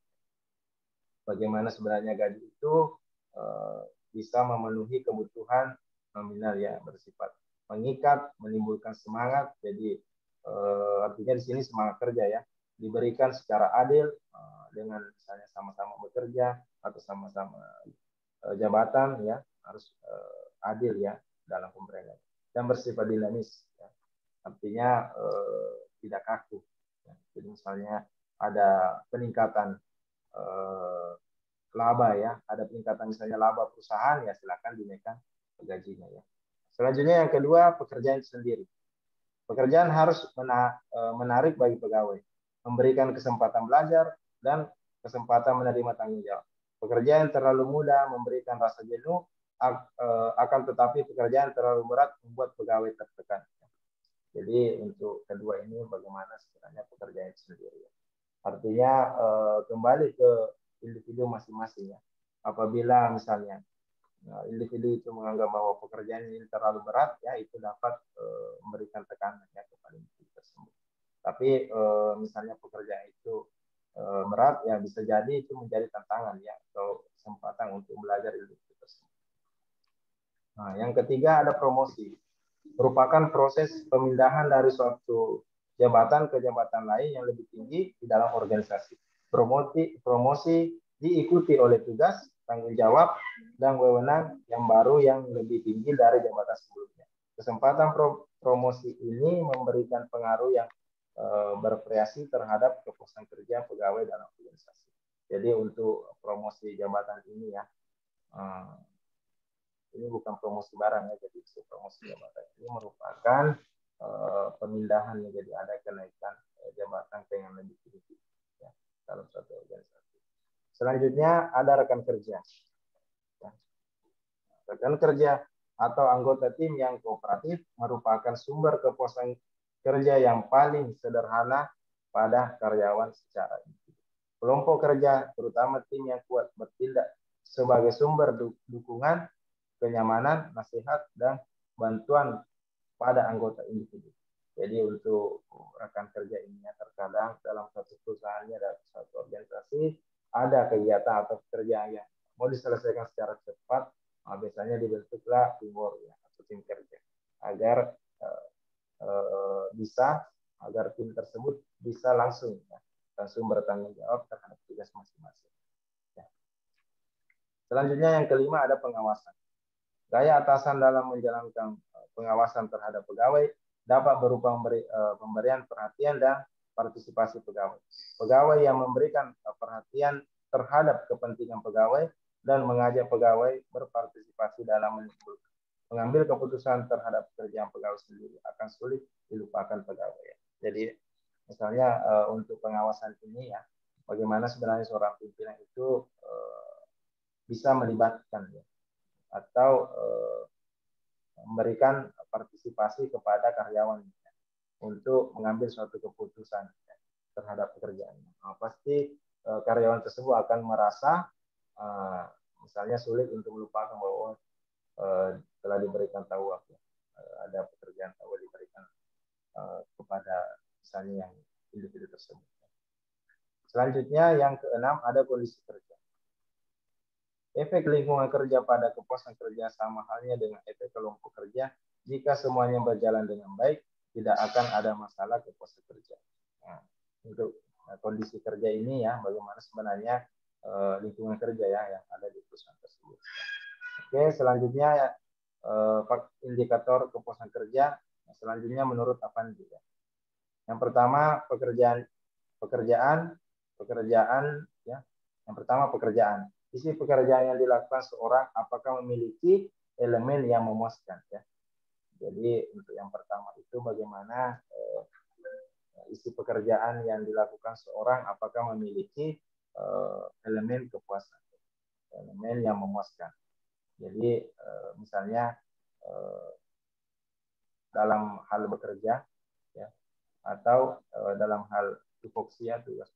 Bagaimana sebenarnya gaji itu bisa memenuhi kebutuhan nominal ya, bersifat mengikat, menimbulkan semangat. Jadi artinya di sini semangat kerja ya, diberikan secara adil dengan misalnya sama-sama bekerja atau sama-sama jabatan ya, harus adil ya dalam pemberian dan bersifat dinamis ya. Artinya tidak kaku ya. Jadi misalnya ada peningkatan laba ya, ada peningkatan misalnya laba perusahaan ya, silakan dinaikkan gajinya ya. Selanjutnya yang kedua, pekerjaan sendiri. Pekerjaan harus menarik bagi pegawai, memberikan kesempatan belajar dan kesempatan menerima tanggung jawab. Pekerjaan yang terlalu mudah memberikan rasa jenuh, akan tetapi pekerjaan terlalu berat membuat pegawai tertekan. Jadi untuk kedua ini bagaimana sebenarnya pekerjaan itu sendiri. Artinya kembali ke individu masing-masing ya. Apabila misalnya individu itu menganggap bahwa pekerjaan ini terlalu berat ya, itu dapat memberikan tekanan ya kepada individu tersebut. Tapi misalnya pekerjaan itu berat ya, bisa jadi itu menjadi tantangan ya atau kesempatan untuk belajar individu tersebut. Nah, yang ketiga ada promosi. Merupakan proses pemindahan dari suatu jabatan ke jabatan lain yang lebih tinggi di dalam organisasi. Promosi diikuti oleh tugas, tanggung jawab, dan wewenang yang baru yang lebih tinggi dari jabatan sebelumnya. Kesempatan promosi ini memberikan pengaruh yang bervariasi terhadap kepuasan kerja pegawai dalam organisasi. Jadi untuk promosi jabatan ini ya, ini bukan promosi barang ya, jadi promosi jabatan ini merupakan pemindahan ya, jadi ada kenaikan jabatan ke yang lebih tinggi ya, dalam suatu organisasi. Selanjutnya ada rekan kerja. Ya. Rekan kerja atau anggota tim yang kooperatif merupakan sumber kepuasan kerja yang paling sederhana pada karyawan secara individu. Kelompok kerja, terutama tim yang kuat, bertindak sebagai sumber dukungan, kenyamanan, nasihat, dan bantuan pada anggota individu. Jadi untuk rekan kerja ini ya, terkadang dalam satu perusahaannya ada satu organisasi, ada kegiatan atau pekerjaan yang mau diselesaikan secara cepat, biasanya dibentuklah teamwork ya, atau tim kerja agar bisa agar tim tersebut bisa langsung bertanggung jawab terhadap tugas masing-masing. Ya. Selanjutnya yang kelima ada pengawasan. Gaya atasan dalam menjalankan pengawasan terhadap pegawai dapat berupa pemberian perhatian dan partisipasi pegawai. Pegawai yang memberikan perhatian terhadap kepentingan pegawai dan mengajak pegawai berpartisipasi dalam mengambil keputusan terhadap pekerjaan pegawai sendiri akan sulit dilupakan pegawai. Jadi misalnya untuk pengawasan ini ya, bagaimana sebenarnya seorang pimpinan itu bisa melibatkan ya, atau memberikan partisipasi kepada karyawan ya, untuk mengambil suatu keputusan ya, terhadap pekerjaannya. Nah, pasti karyawan tersebut akan merasa misalnya sulit untuk melupakan bahwa telah diberikan tahu ya, ada pekerjaan tahu diberikan kepada misalnya yang individu tersebut. Selanjutnya yang keenam ada kondisi kerja. Efek lingkungan kerja pada kepuasan kerja sama halnya dengan efek kelompok kerja. Jika semuanya berjalan dengan baik, tidak akan ada masalah kepuasan kerja. Nah, untuk kondisi kerja ini ya, bagaimana sebenarnya lingkungan kerja ya yang ada di perusahaan tersebut. Oke, selanjutnya ya, indikator kepuasan kerja. Selanjutnya menurut Avandi ya. Yang pertama pekerjaan ya. Yang pertama pekerjaan. Isi pekerjaan yang dilakukan seorang apakah memiliki elemen yang memuaskan ya. Jadi untuk yang pertama itu bagaimana isi pekerjaan yang dilakukan seorang apakah memiliki elemen kepuasan, elemen yang memuaskan. Jadi misalnya dalam hal bekerja ya, atau dalam hal tupoksia tugas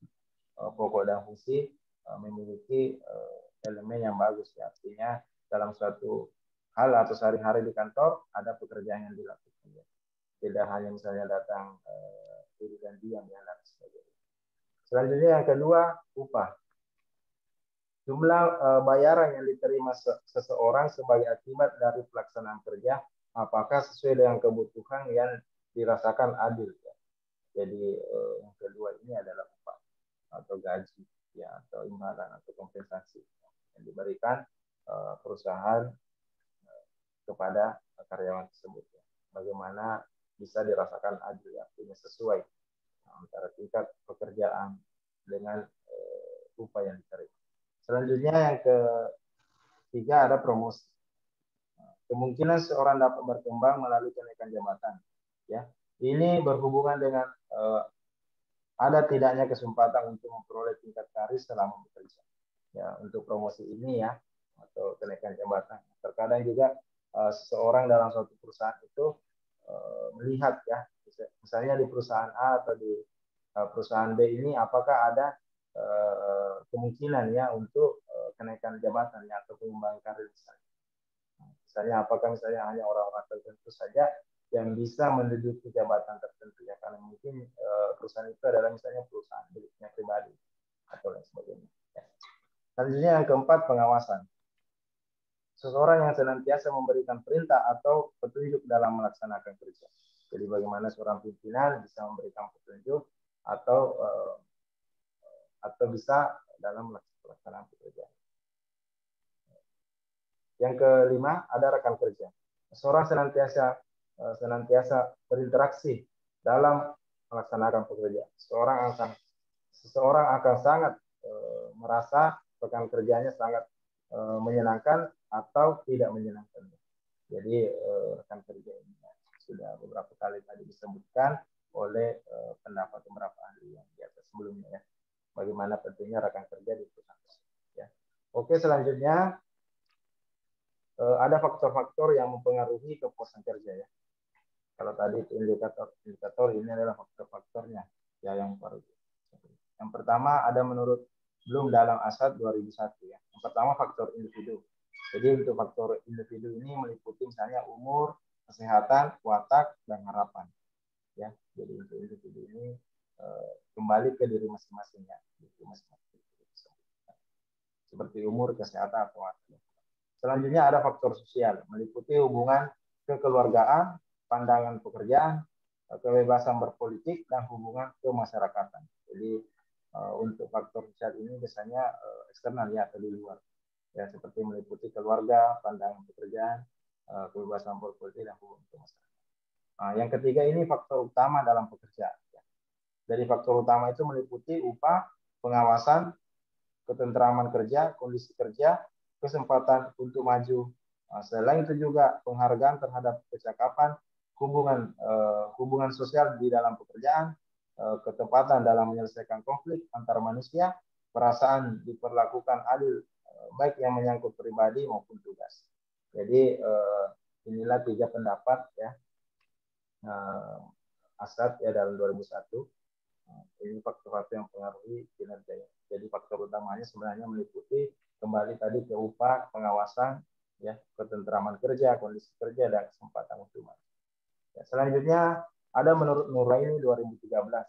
pokok dan fungsi memiliki elemen yang bagus ya. Artinya dalam suatu hal atau sehari-hari di kantor ada pekerjaan yang dilakukan ya. Tidak hanya misalnya datang duduk dan diam ya dan sebagainya. Selanjutnya yang kedua upah. Jumlah bayaran yang diterima seseorang sebagai akibat dari pelaksanaan kerja apakah sesuai dengan kebutuhan yang dirasakan adil ya. Jadi yang kedua ini adalah upah atau gaji ya atau imbalan atau kompensasi yang diberikan perusahaan kepada karyawan tersebut ya. Bagaimana bisa dirasakan adil artinya sesuai antara tingkat pekerjaan dengan upah yang diterima. Selanjutnya yang ketiga ada promosi. Kemungkinan seorang dapat berkembang melalui kenaikan jabatan ya. Ini berhubungan dengan ada tidaknya kesempatan untuk memperoleh tingkat karir selama bekerja. Ya, untuk promosi ini ya atau kenaikan jabatan. Terkadang juga seseorang dalam suatu perusahaan itu melihat ya, misalnya di perusahaan A atau di perusahaan B ini apakah ada kemungkinan ya untuk kenaikan jabatan ya atau pengembangan karir misalnya. Misalnya apakah misalnya hanya orang-orang tertentu saja yang bisa menduduki jabatan tertentu ya karena mungkin perusahaan itu adalah misalnya perusahaan miliknya pribadi atau lain sebagainya. Ya. Selanjutnya yang keempat pengawasan. Seseorang yang senantiasa memberikan perintah atau petunjuk dalam melaksanakan kerja. Jadi bagaimana seorang pimpinan bisa memberikan petunjuk atau bisa dalam melaksanakan pekerjaan. Yang kelima ada rekan kerja. Seorang senantiasa berinteraksi dalam melaksanakan pekerjaan. Seseorang akan sangat merasa rekan kerjanya sangat menyenangkan atau tidak menyenangkan. Jadi rekan kerja ini sudah beberapa kali tadi disebutkan oleh pendapat beberapa ahli yang di atas sebelumnya ya. Bagaimana pentingnya rekan kerja di perusahaan ya. Oke, selanjutnya ada faktor-faktor yang mempengaruhi kepuasan kerja ya. Kalau tadi indikator ini adalah faktor-faktornya ya yang baru. Yang pertama ada menurut Bloom dalam ASAT 2001 ya. Yang pertama faktor individu. Jadi untuk faktor individu ini meliputi misalnya umur, kesehatan, watak, dan harapan. Ya, jadi untuk individu ini kembali ke diri masing-masing ya. Seperti umur, kesehatan, atau watak. Selanjutnya ada faktor sosial, meliputi hubungan kekeluargaan, pandangan pekerjaan, kebebasan berpolitik, dan hubungan kemasyarakatan. Jadi untuk faktor sosial ini biasanya eksternal ya atau di luar. Ya seperti meliputi keluarga, pandangan pekerjaan, kebebasan berpolitik, dan hubungan kemasyarakatan. Yang ketiga ini faktor utama dalam pekerjaan. Jadi faktor utama itu meliputi upah, pengawasan, ketentraman kerja, kondisi kerja, kesempatan untuk maju. Selain itu juga penghargaan terhadap kecakapan, hubungan sosial di dalam pekerjaan, ketepatan dalam menyelesaikan konflik antar manusia, perasaan diperlakukan adil, baik yang menyangkut pribadi maupun tugas. Jadi inilah 3 pendapat ya ASAT ya dalam 2001. Ini faktor-faktor yang mempengaruhi kinerja. Jadi faktor utamanya sebenarnya meliputi kembali tadi ke upah, pengawasan, ya, ketentraman kerja, kondisi kerja, dan kesempatan untuk maju. Ya, selanjutnya ada menurut Nuraini 2013.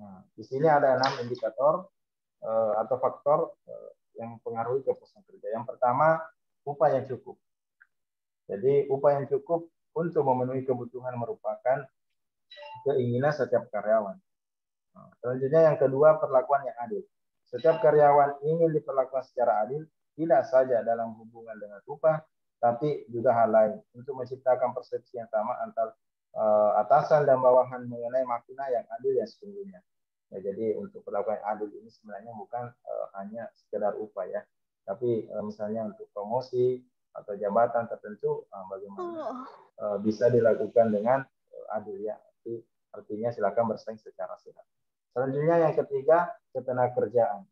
Nah, di sini ada 6 indikator atau faktor yang mempengaruhi kepuasan kerja. Yang pertama, upah yang cukup. Jadi upah yang cukup untuk memenuhi kebutuhan merupakan keinginan setiap karyawan. Selanjutnya yang kedua, perlakuan yang adil. Setiap karyawan ingin diperlakukan secara adil, tidak saja dalam hubungan dengan upah, tapi juga hal lain untuk menciptakan persepsi yang sama antara atasan dan bawahan mengenai makna yang adil yang sesungguhnya. Ya, jadi untuk perlakuan yang adil ini sebenarnya bukan hanya sekedar upah ya, tapi misalnya untuk promosi atau jabatan tertentu bagaimana bisa dilakukan dengan adil ya. Artinya silakan bersaing secara sehat. Selanjutnya yang ketiga, ketenagakerjaan.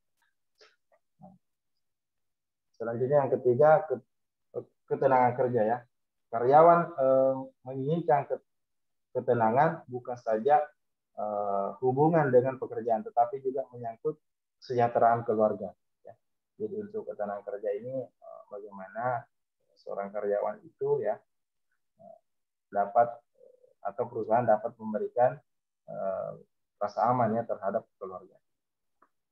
Selanjutnya yang ketiga, ketenangan kerja ya. Karyawan menginginkan ketenangan bukan saja hubungan dengan pekerjaan, tetapi juga menyangkut kesejahteraan keluarga. Ya. Jadi untuk ketenangan kerja ini bagaimana seorang karyawan itu ya dapat atau perusahaan dapat memberikan rasa aman ya terhadap keluarga.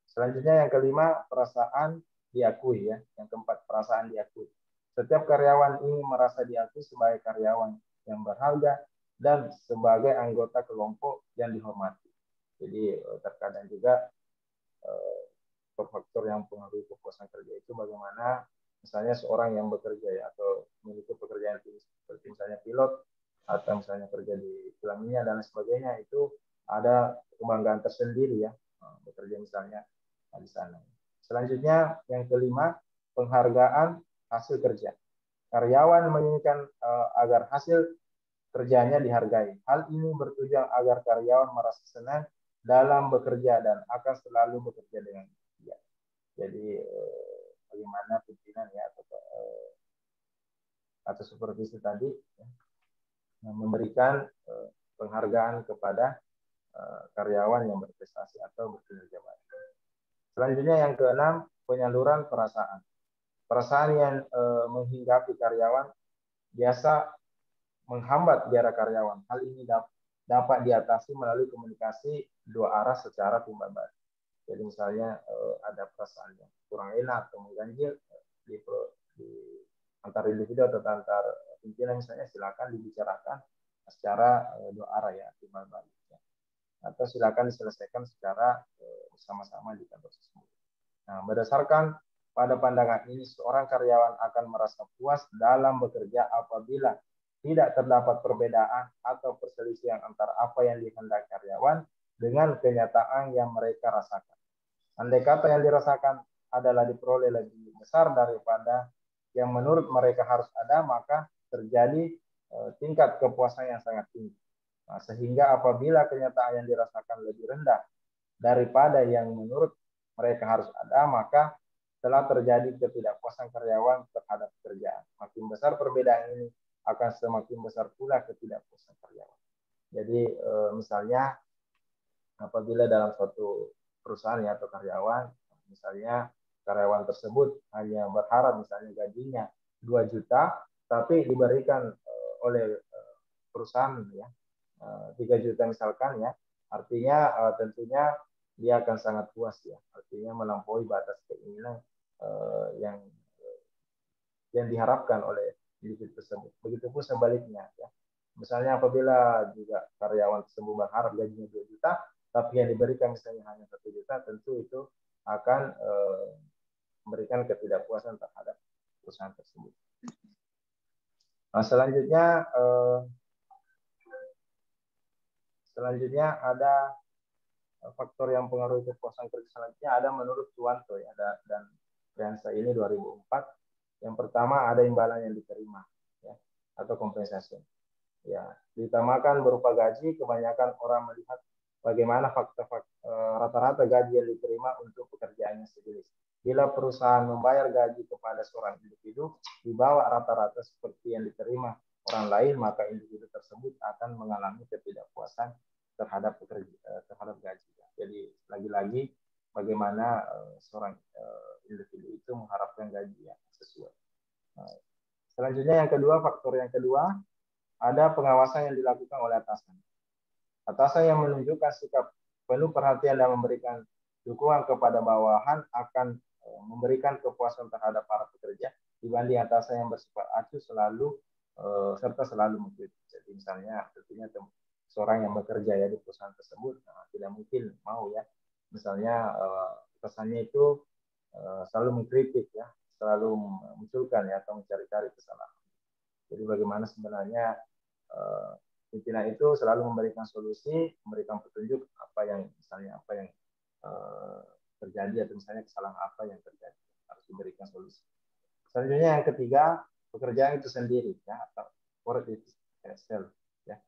Selanjutnya yang kelima, perasaan diakui ya. Yang keempat, perasaan diakui. Setiap karyawan ingin merasa diakui sebagai karyawan yang berharga dan sebagai anggota kelompok yang dihormati. Jadi terkadang juga faktor yang mempengaruhi kepuasan kerja itu bagaimana misalnya seorang yang bekerja ya atau memiliki pekerjaan tinggi seperti misalnya pilot atau misalnya kerja di kilang minyak dan sebagainya, itu ada kebanggaan tersendiri ya bekerja misalnya di sana. Selanjutnya yang kelima, penghargaan hasil kerja. Karyawan menginginkan agar hasil kerjanya dihargai. Hal ini bertujuan agar karyawan merasa senang dalam bekerja dan akan selalu bekerja dengan dia. Jadi bagaimana pimpinan ya atau supervisi tadi ya, memberikan penghargaan kepada karyawan yang berprestasi atau berkinerja baik. Selanjutnya yang keenam, penyaluran perasaan. Perasaan yang menghinggapi karyawan biasa menghambat biara karyawan. Hal ini dapat diatasi melalui komunikasi dua arah secara timbal balik. Jadi misalnya ada perasaan yang kurang enak atau mengganjil di antar individu atau antar pimpinan misalnya, silakan dibicarakan secara dua arah ya timbal balik. Atau silakan diselesaikan secara bersama-sama di kantor tersebut. Nah, berdasarkan pada pandangan ini, seorang karyawan akan merasa puas dalam bekerja apabila tidak terdapat perbedaan atau perselisihan antara apa yang dikehendaki karyawan dengan kenyataan yang mereka rasakan. Andai kata yang dirasakan adalah diperoleh lebih besar daripada yang menurut mereka harus ada, maka terjadi tingkat kepuasan yang sangat tinggi. Nah, sehingga apabila kenyataan yang dirasakan lebih rendah daripada yang menurut mereka harus ada, maka telah terjadi ketidakpuasan karyawan terhadap pekerjaan. Makin besar perbedaan ini, akan semakin besar pula ketidakpuasan karyawan. Jadi misalnya apabila dalam suatu perusahaan ya, atau karyawan, misalnya karyawan tersebut hanya berharap misalnya gajinya 2 juta, tapi diberikan oleh perusahaan ya 3 juta misalkan ya, artinya tentunya dia akan sangat puas ya, artinya melampaui batas keinginan yang diharapkan oleh individu tersebut. Begitupun sebaliknya ya. Misalnya apabila juga karyawan tersebut berharap gajinya 2 juta, tapi yang diberikan misalnya hanya 1 juta, tentu itu akan memberikan ketidakpuasan terhadap perusahaan tersebut. Nah, selanjutnya ada faktor yang pengaruhi kepuasan kerja selanjutnya ada menurut Suwanto ya, dan Priansa ini 2004. Yang pertama ada imbalan yang diterima ya, atau kompensasi. Ya, ditamakan berupa gaji. Kebanyakan orang melihat bagaimana rata-rata gaji yang diterima untuk pekerjaannya sejenis. Bila perusahaan membayar gaji kepada seorang individu di bawah rata-rata seperti yang diterima orang lain, maka individu tersebut akan mengalami ketidakpuasan terhadap gaji. Jadi lagi-lagi bagaimana seorang individu itu mengharapkan gaji yang sesuai. Selanjutnya faktor yang kedua, ada pengawasan yang dilakukan oleh atasan. Atasan yang menunjukkan sikap penuh perhatian dan memberikan dukungan kepada bawahan akan memberikan kepuasan terhadap para pekerja dibanding atasan yang bersifat acuh selalu serta selalu mengkritik. Jadi misalnya tentunya seorang yang bekerja ya di perusahaan tersebut tidak mungkin mau ya misalnya atasannya itu selalu mengkritik ya, selalu memunculkan ya atau mencari-cari kesalahan. Jadi bagaimana sebenarnya pimpinan itu selalu memberikan solusi, memberikan petunjuk apa yang misalnya apa yang terjadi atau misalnya kesalahan apa yang terjadi harus diberikan solusi. Selanjutnya yang ketiga pekerjaan itu sendiri ya atau work itself ya.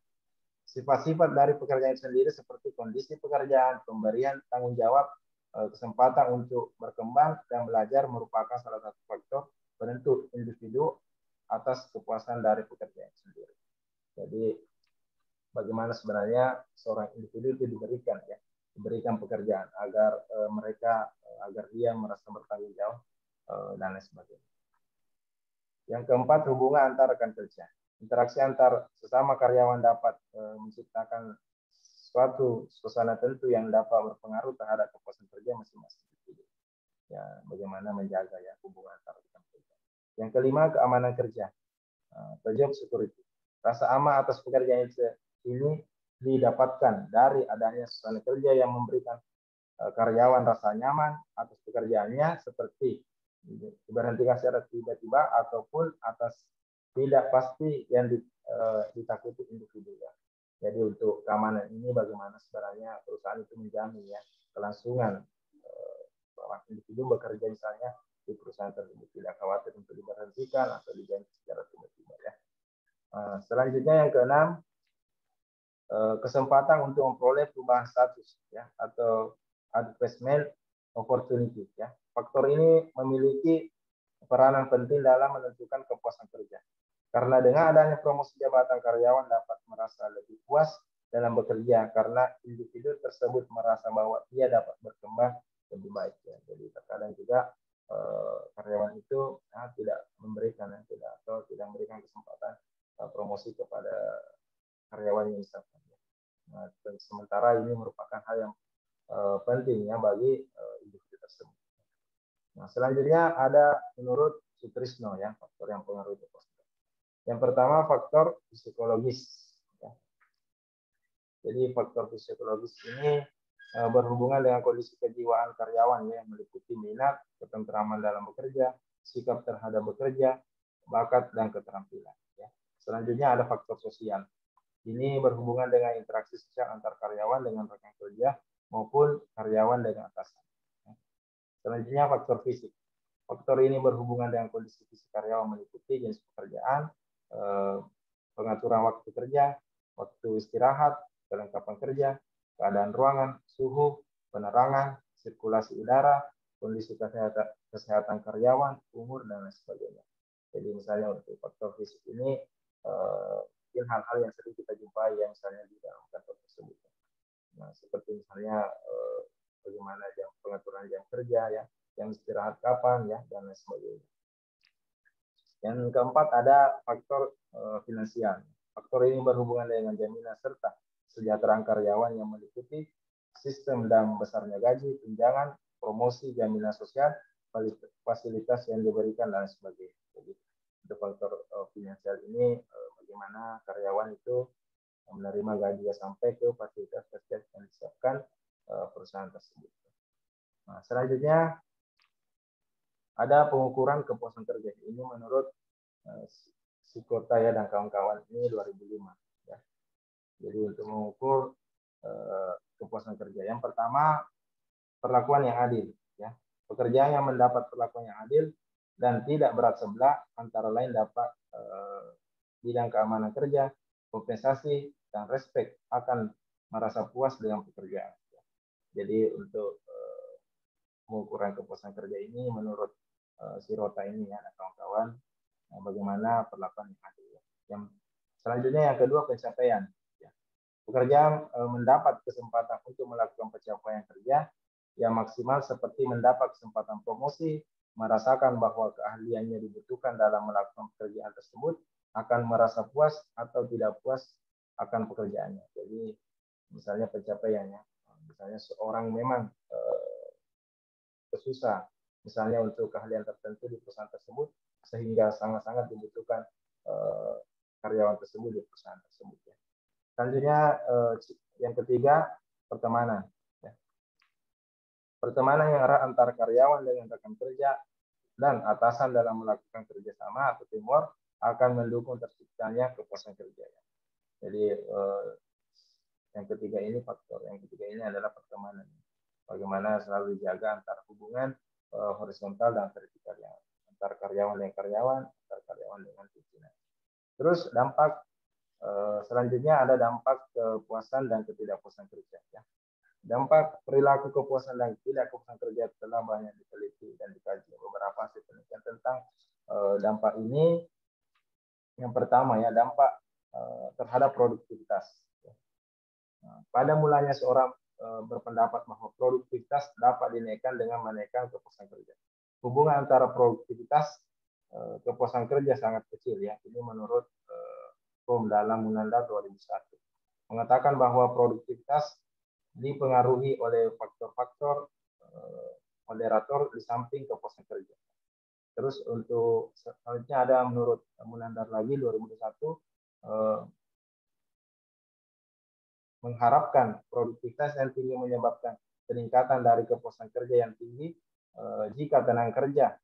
Sifat-sifat dari pekerjaan itu sendiri seperti kondisi pekerjaan, pemberian tanggung jawab, kesempatan untuk berkembang dan belajar merupakan salah satu faktor penentu individu atas kepuasan dari pekerjaan itu sendiri. Jadi bagaimana sebenarnya seorang individu itu diberikan pekerjaan agar agar dia merasa bertanggung jawab dan lain sebagainya. Yang keempat, hubungan antar rekan kerja. Interaksi antar sesama karyawan dapat menciptakan suatu suasana tentu yang dapat berpengaruh terhadap kepuasan kerja masing-masing individu. Ya, bagaimana menjaga ya hubungan antar rekan kerja. Yang kelima, keamanan kerja. Job security. Rasa aman atas pekerjaan ini didapatkan dari adanya suasana kerja yang memberikan karyawan rasa nyaman atas pekerjaannya seperti diberhentikan secara tiba-tiba ataupun atas tidak pasti yang ditakuti individu ya. Jadi untuk keamanan ini bagaimana sebenarnya perusahaan itu menjamin ya kelangsungan bahwa individu bekerja misalnya di perusahaan tersebut tidak khawatir untuk diberhentikan atau diganti secara tiba-tiba ya. Selanjutnya yang keenam, kesempatan untuk memperoleh perubahan status ya atau advancement opportunity ya. Faktor ini memiliki peranan penting dalam menentukan kepuasan kerja. Karena dengan adanya promosi jabatan, karyawan dapat merasa lebih puas dalam bekerja karena individu tersebut merasa bahwa ia dapat berkembang lebih baik ya. Jadi terkadang juga karyawan itu tidak memberikan tidak memberikan kesempatan promosi kepada karyawan yang misalkan. Nah, sementara ini merupakan hal yang penting ya bagi individu tersebut. Nah, selanjutnya ada menurut Sutrisno ya faktor yang pengaruh itu. Yang pertama faktor psikologis. Ya. Jadi faktor psikologis ini berhubungan dengan kondisi kejiwaan karyawan ya, yang meliputi minat, ketentraman dalam bekerja, sikap terhadap bekerja, bakat dan keterampilan. Ya. Selanjutnya ada faktor sosial. Ini berhubungan dengan interaksi sosial antar karyawan dengan rekan kerja maupun karyawan dengan atasan. Selanjutnya faktor fisik. Faktor ini berhubungan dengan kondisi fisik karyawan meliputi jenis pekerjaan, pengaturan waktu kerja, waktu istirahat, kelengkapan kerja, keadaan ruangan, suhu, penerangan, sirkulasi udara, kondisi kesehatan karyawan, umur, dan lain sebagainya. Jadi misalnya untuk faktor fisik ini mungkin hal-hal yang sering kita jumpai yang misalnya di dalam kantor tersebut. Nah, seperti misalnya bagaimana pengaturan jam kerja ya, jam istirahat kapan ya, dan lain sebagainya. Yang keempat ada faktor finansial. Faktor ini berhubungan dengan jaminan serta kesejahteraan karyawan yang meliputi sistem dan besarnya gaji, tunjangan, promosi, jaminan sosial, fasilitas yang diberikan dan sebagainya. Jadi untuk faktor finansial ini bagaimana karyawan itu menerima gaji sampai ke fasilitas yang disiapkan perusahaan tersebut. Nah, selanjutnya ada pengukuran kepuasan kerja. Ini menurut Sikota ya dan kawan-kawan ini 2005. Ya. Jadi untuk mengukur kepuasan kerja. Yang pertama perlakuan yang adil. Ya. Pekerjaan yang mendapat perlakuan yang adil dan tidak berat sebelah antara lain dapat bidang keamanan kerja, kompensasi, dan respek akan merasa puas dengan pekerjaan. Jadi untuk pengukuran kepuasan kerja ini menurut Sirota ini ya kawan-kawan bagaimana perlakuan yang adil. Yang selanjutnya yang kedua pencapaian. Ya. Pekerja mendapat kesempatan untuk melakukan pencapaian kerja yang maksimal seperti mendapat kesempatan promosi, merasakan bahwa keahliannya dibutuhkan dalam melakukan pekerjaan tersebut, akan merasa puas atau tidak puas akan pekerjaannya. Jadi misalnya pencapaiannya, misalnya seorang memang susah misalnya untuk keahlian tertentu di perusahaan tersebut, sehingga sangat-sangat dibutuhkan karyawan tersebut di perusahaan tersebut. Ya. Selanjutnya yang ketiga, pertemanan. Ya. Pertemanan yang erat antara karyawan dengan rekan kerja dan atasan dalam melakukan kerjasama atau teamwork akan mendukung terciptanya kepuasan kerja. Ya. Jadi yang ketiga ini adalah pertemanan. Bagaimana selalu dijaga antara hubungan horizontal dan vertikal, ya, antara karyawan dengan karyawan, antara karyawan dengan pimpinan. Terus dampak selanjutnya ada dampak kepuasan dan ketidakpuasan kerja. Ya. Dampak perilaku kepuasan dan ketidakpuasan kerja telah banyak diteliti dan dikaji beberapa hasil penelitian tentang dampak ini. Yang pertama ya, dampak terhadap produktivitas. Pada mulanya seorang berpendapat bahwa produktivitas dapat dinaikkan dengan menaikkan kepuasan kerja. Hubungan antara produktivitas kepuasan kerja sangat kecil, ya. Ini menurut Rom dalam Munandar 2001. Mengatakan bahwa produktivitas dipengaruhi oleh faktor-faktor moderator di samping kepuasan kerja. Terus untuk selanjutnya ada menurut Munandar lagi 2001 mengharapkan produktivitas yang tinggi menyebabkan peningkatan dari kepuasan kerja yang tinggi jika tenaga kerja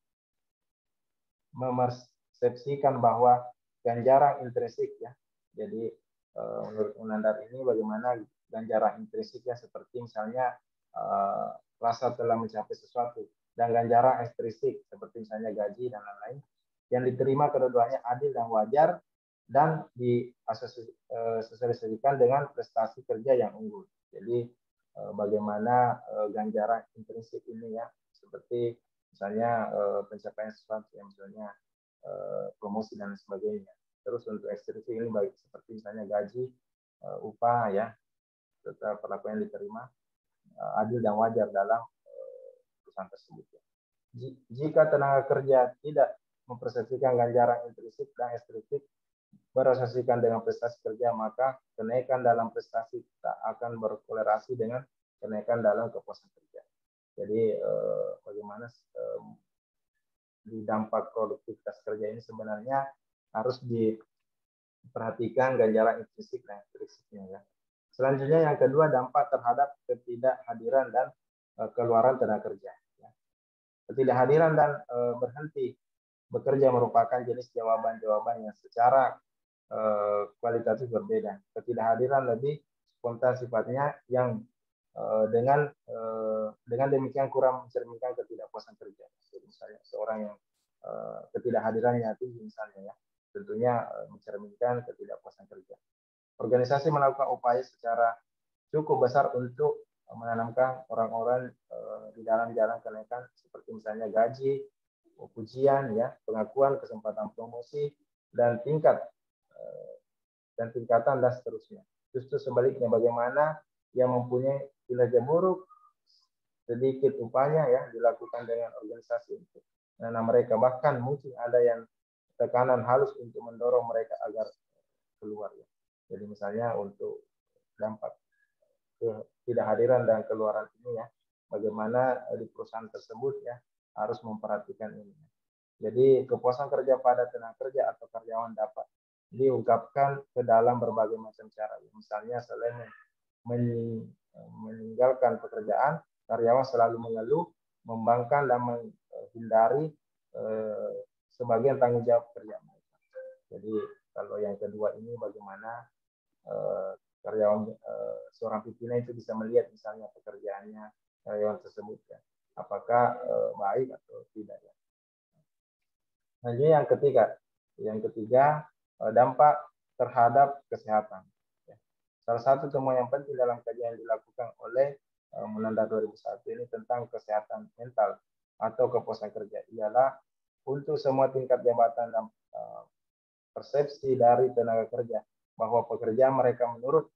memersepsikan bahwa ganjaran intrinsik, ya. Jadi menurut Munandar ini bagaimana ganjaran intrinsik, ya, seperti misalnya rasa telah mencapai sesuatu, dan ganjaran ekstrinsik seperti misalnya gaji dan lain-lain yang diterima keduanya adil dan wajar dan disosialisasikan dengan prestasi kerja yang unggul. Jadi bagaimana ganjaran intrinsik ini, ya, seperti misalnya pencapaian sesuatu, yang misalnya promosi dan sebagainya. Terus untuk ekstrinsik ini baik seperti misalnya gaji, upah, ya, serta perlakuan yang diterima adil dan wajar dalam perusahaan tersebut. Ya. Jika tenaga kerja tidak mempersepsikan ganjaran intrinsik dan ekstrinsik berasosiasikan dengan prestasi kerja, maka kenaikan dalam prestasi tak akan berkorelasi dengan kenaikan dalam kepuasan kerja. Jadi bagaimana di dampak produktivitas kerja ini sebenarnya harus diperhatikan ganjaran intrinsik dan ekstrinsiknya, ya. Selanjutnya yang kedua, dampak terhadap ketidakhadiran dan keluaran tenaga kerja. Ya. Ketidakhadiran dan berhenti bekerja merupakan jenis jawaban-jawaban yang secara kualitatif berbeda. Ketidakhadiran lebih spontan sifatnya, yang dengan demikian kurang mencerminkan ketidakpuasan kerja. Jadi misalnya seorang yang ketidakhadirannya tinggi misalnya, ya, tentunya mencerminkan ketidakpuasan kerja. Organisasi melakukan upaya secara cukup besar untuk menanamkan orang-orang di dalam jalan kenaikan, seperti misalnya gaji, pujian, ya, pengakuan, kesempatan promosi, dan tingkatan dan seterusnya. Justru sebaliknya, bagaimana yang mempunyai kinerja buruk, sedikit upahnya, ya, dilakukan dengan organisasi untuk menanam mereka. Bahkan mungkin ada yang tekanan halus untuk mendorong mereka agar keluar, ya. Jadi misalnya untuk dampak ketidakhadiran dan keluaran ini, ya, bagaimana di perusahaan tersebut, ya, harus memperhatikan ini. Jadi kepuasan kerja pada tenaga kerja atau karyawan dapat diungkapkan ke dalam berbagai macam cara. Misalnya selain meninggalkan pekerjaan, karyawan selalu mengeluh, membangkang dan menghindari sebagian tanggung jawab kerja mereka. Jadi kalau yang kedua ini bagaimana karyawan seorang pimpinan itu bisa melihat misalnya pekerjaannya karyawan tersebut, ya, apakah baik atau tidak, ya. Selanjutnya yang ketiga dampak terhadap kesehatan. Ya. Salah satu temuan yang penting dalam kajian yang dilakukan oleh Munandar 2001 ini tentang kesehatan mental atau kepuasan kerja ialah untuk semua tingkat jabatan dan persepsi dari tenaga kerja bahwa pekerjaan mereka menurut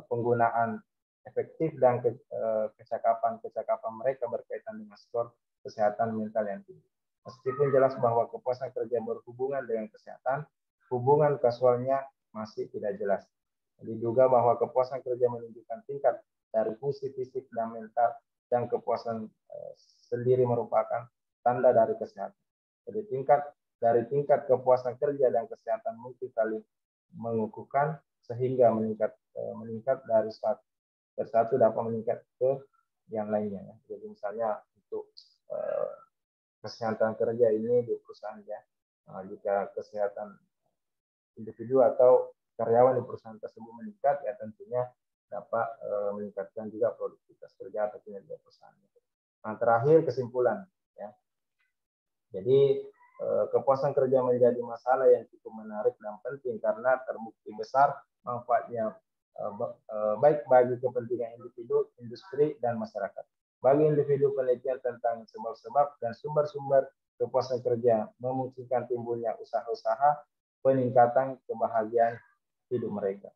penggunaan efektif dan kecakapan mereka berkaitan dengan skor kesehatan mental yang tinggi. Meskipun jelas bahwa kepuasan kerja berhubungan dengan kesehatan, hubungan kasualnya masih tidak jelas. Diduga bahwa kepuasan kerja menunjukkan tingkat dari fungsi fisik dan mental, dan kepuasan sendiri merupakan tanda dari kesehatan. Jadi dari tingkat kepuasan kerja dan kesehatan mungkin saling mengukuhkan sehingga meningkat dari satu dapat meningkat ke yang lainnya. Ya. Jadi misalnya untuk kesehatan kerja ini di perusahaan ya, jika kesehatan individu atau karyawan di perusahaan tersebut meningkat, ya tentunya dapat meningkatkan juga produktivitas kerja atau kinerja perusahaan. Nah, terakhir kesimpulan, ya. Jadi kepuasan kerja menjadi masalah yang cukup menarik dan penting karena terbukti besar manfaatnya baik bagi kepentingan individu, industri, dan masyarakat. Bagi individu, penelitian tentang sebab-sebab dan sumber-sumber kepuasan kerja memungkinkan timbulnya usaha-usaha peningkatan kebahagiaan hidup mereka.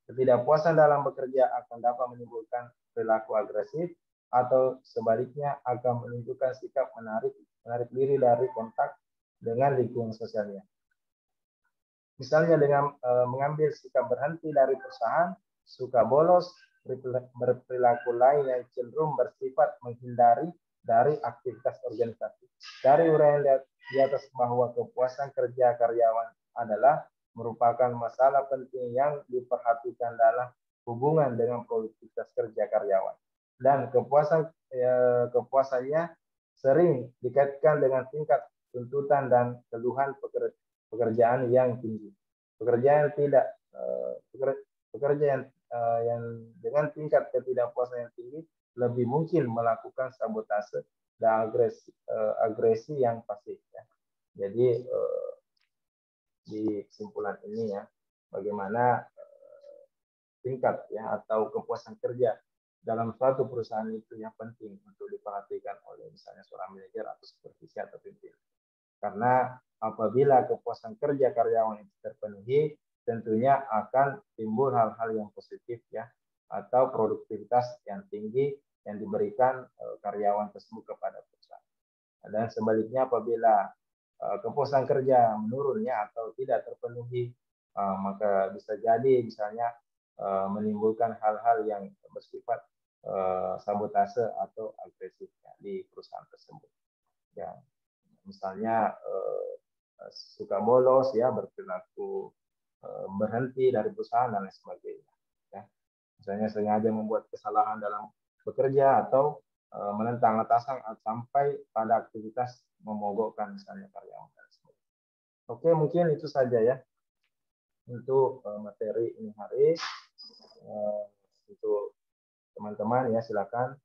Ketidakpuasan dalam bekerja akan dapat menimbulkan perilaku agresif atau sebaliknya akan menunjukkan sikap menarik diri dari kontak dengan lingkungan sosialnya. Misalnya dengan mengambil sikap berhenti dari perusahaan, suka bolos, berperilaku lain yang cenderung bersifat menghindari dari aktivitas organisasi. Dari uraian di atas bahwa kepuasan kerja karyawan adalah merupakan masalah penting yang diperhatikan dalam hubungan dengan produktivitas kerja karyawan. Dan kepuasannya sering dikaitkan dengan tingkat tuntutan dan keluhan pekerjaan yang tinggi. Pekerjaan yang dengan tingkat ketidakpuasan yang tinggi lebih mungkin melakukan sabotase dan agresi yang pasif. Ya. Jadi di kesimpulan ini ya, bagaimana tingkat ya atau kepuasan kerja dalam suatu perusahaan itu yang penting untuk diperhatikan oleh misalnya seorang manajer atau supervisi atau pimpinan. Karena apabila kepuasan kerja karyawan itu terpenuhi, tentunya akan timbul hal-hal yang positif ya, atau produktivitas yang tinggi yang diberikan karyawan tersebut kepada perusahaan. Dan sebaliknya apabila kepuasan kerja menurun ya atau tidak terpenuhi, maka bisa jadi misalnya menimbulkan hal-hal yang bersifat sabotase atau agresif ya, di perusahaan tersebut. Ya, misalnya suka bolos ya, berperilaku berhenti dari perusahaan dan lain sebagainya. Ya. Misalnya sengaja membuat kesalahan dalam bekerja atau menentang atasan sampai pada aktivitas memogokkan misalnya karyawan. Oke, mungkin itu saja ya untuk materi ini hari. Untuk teman-teman ya silakan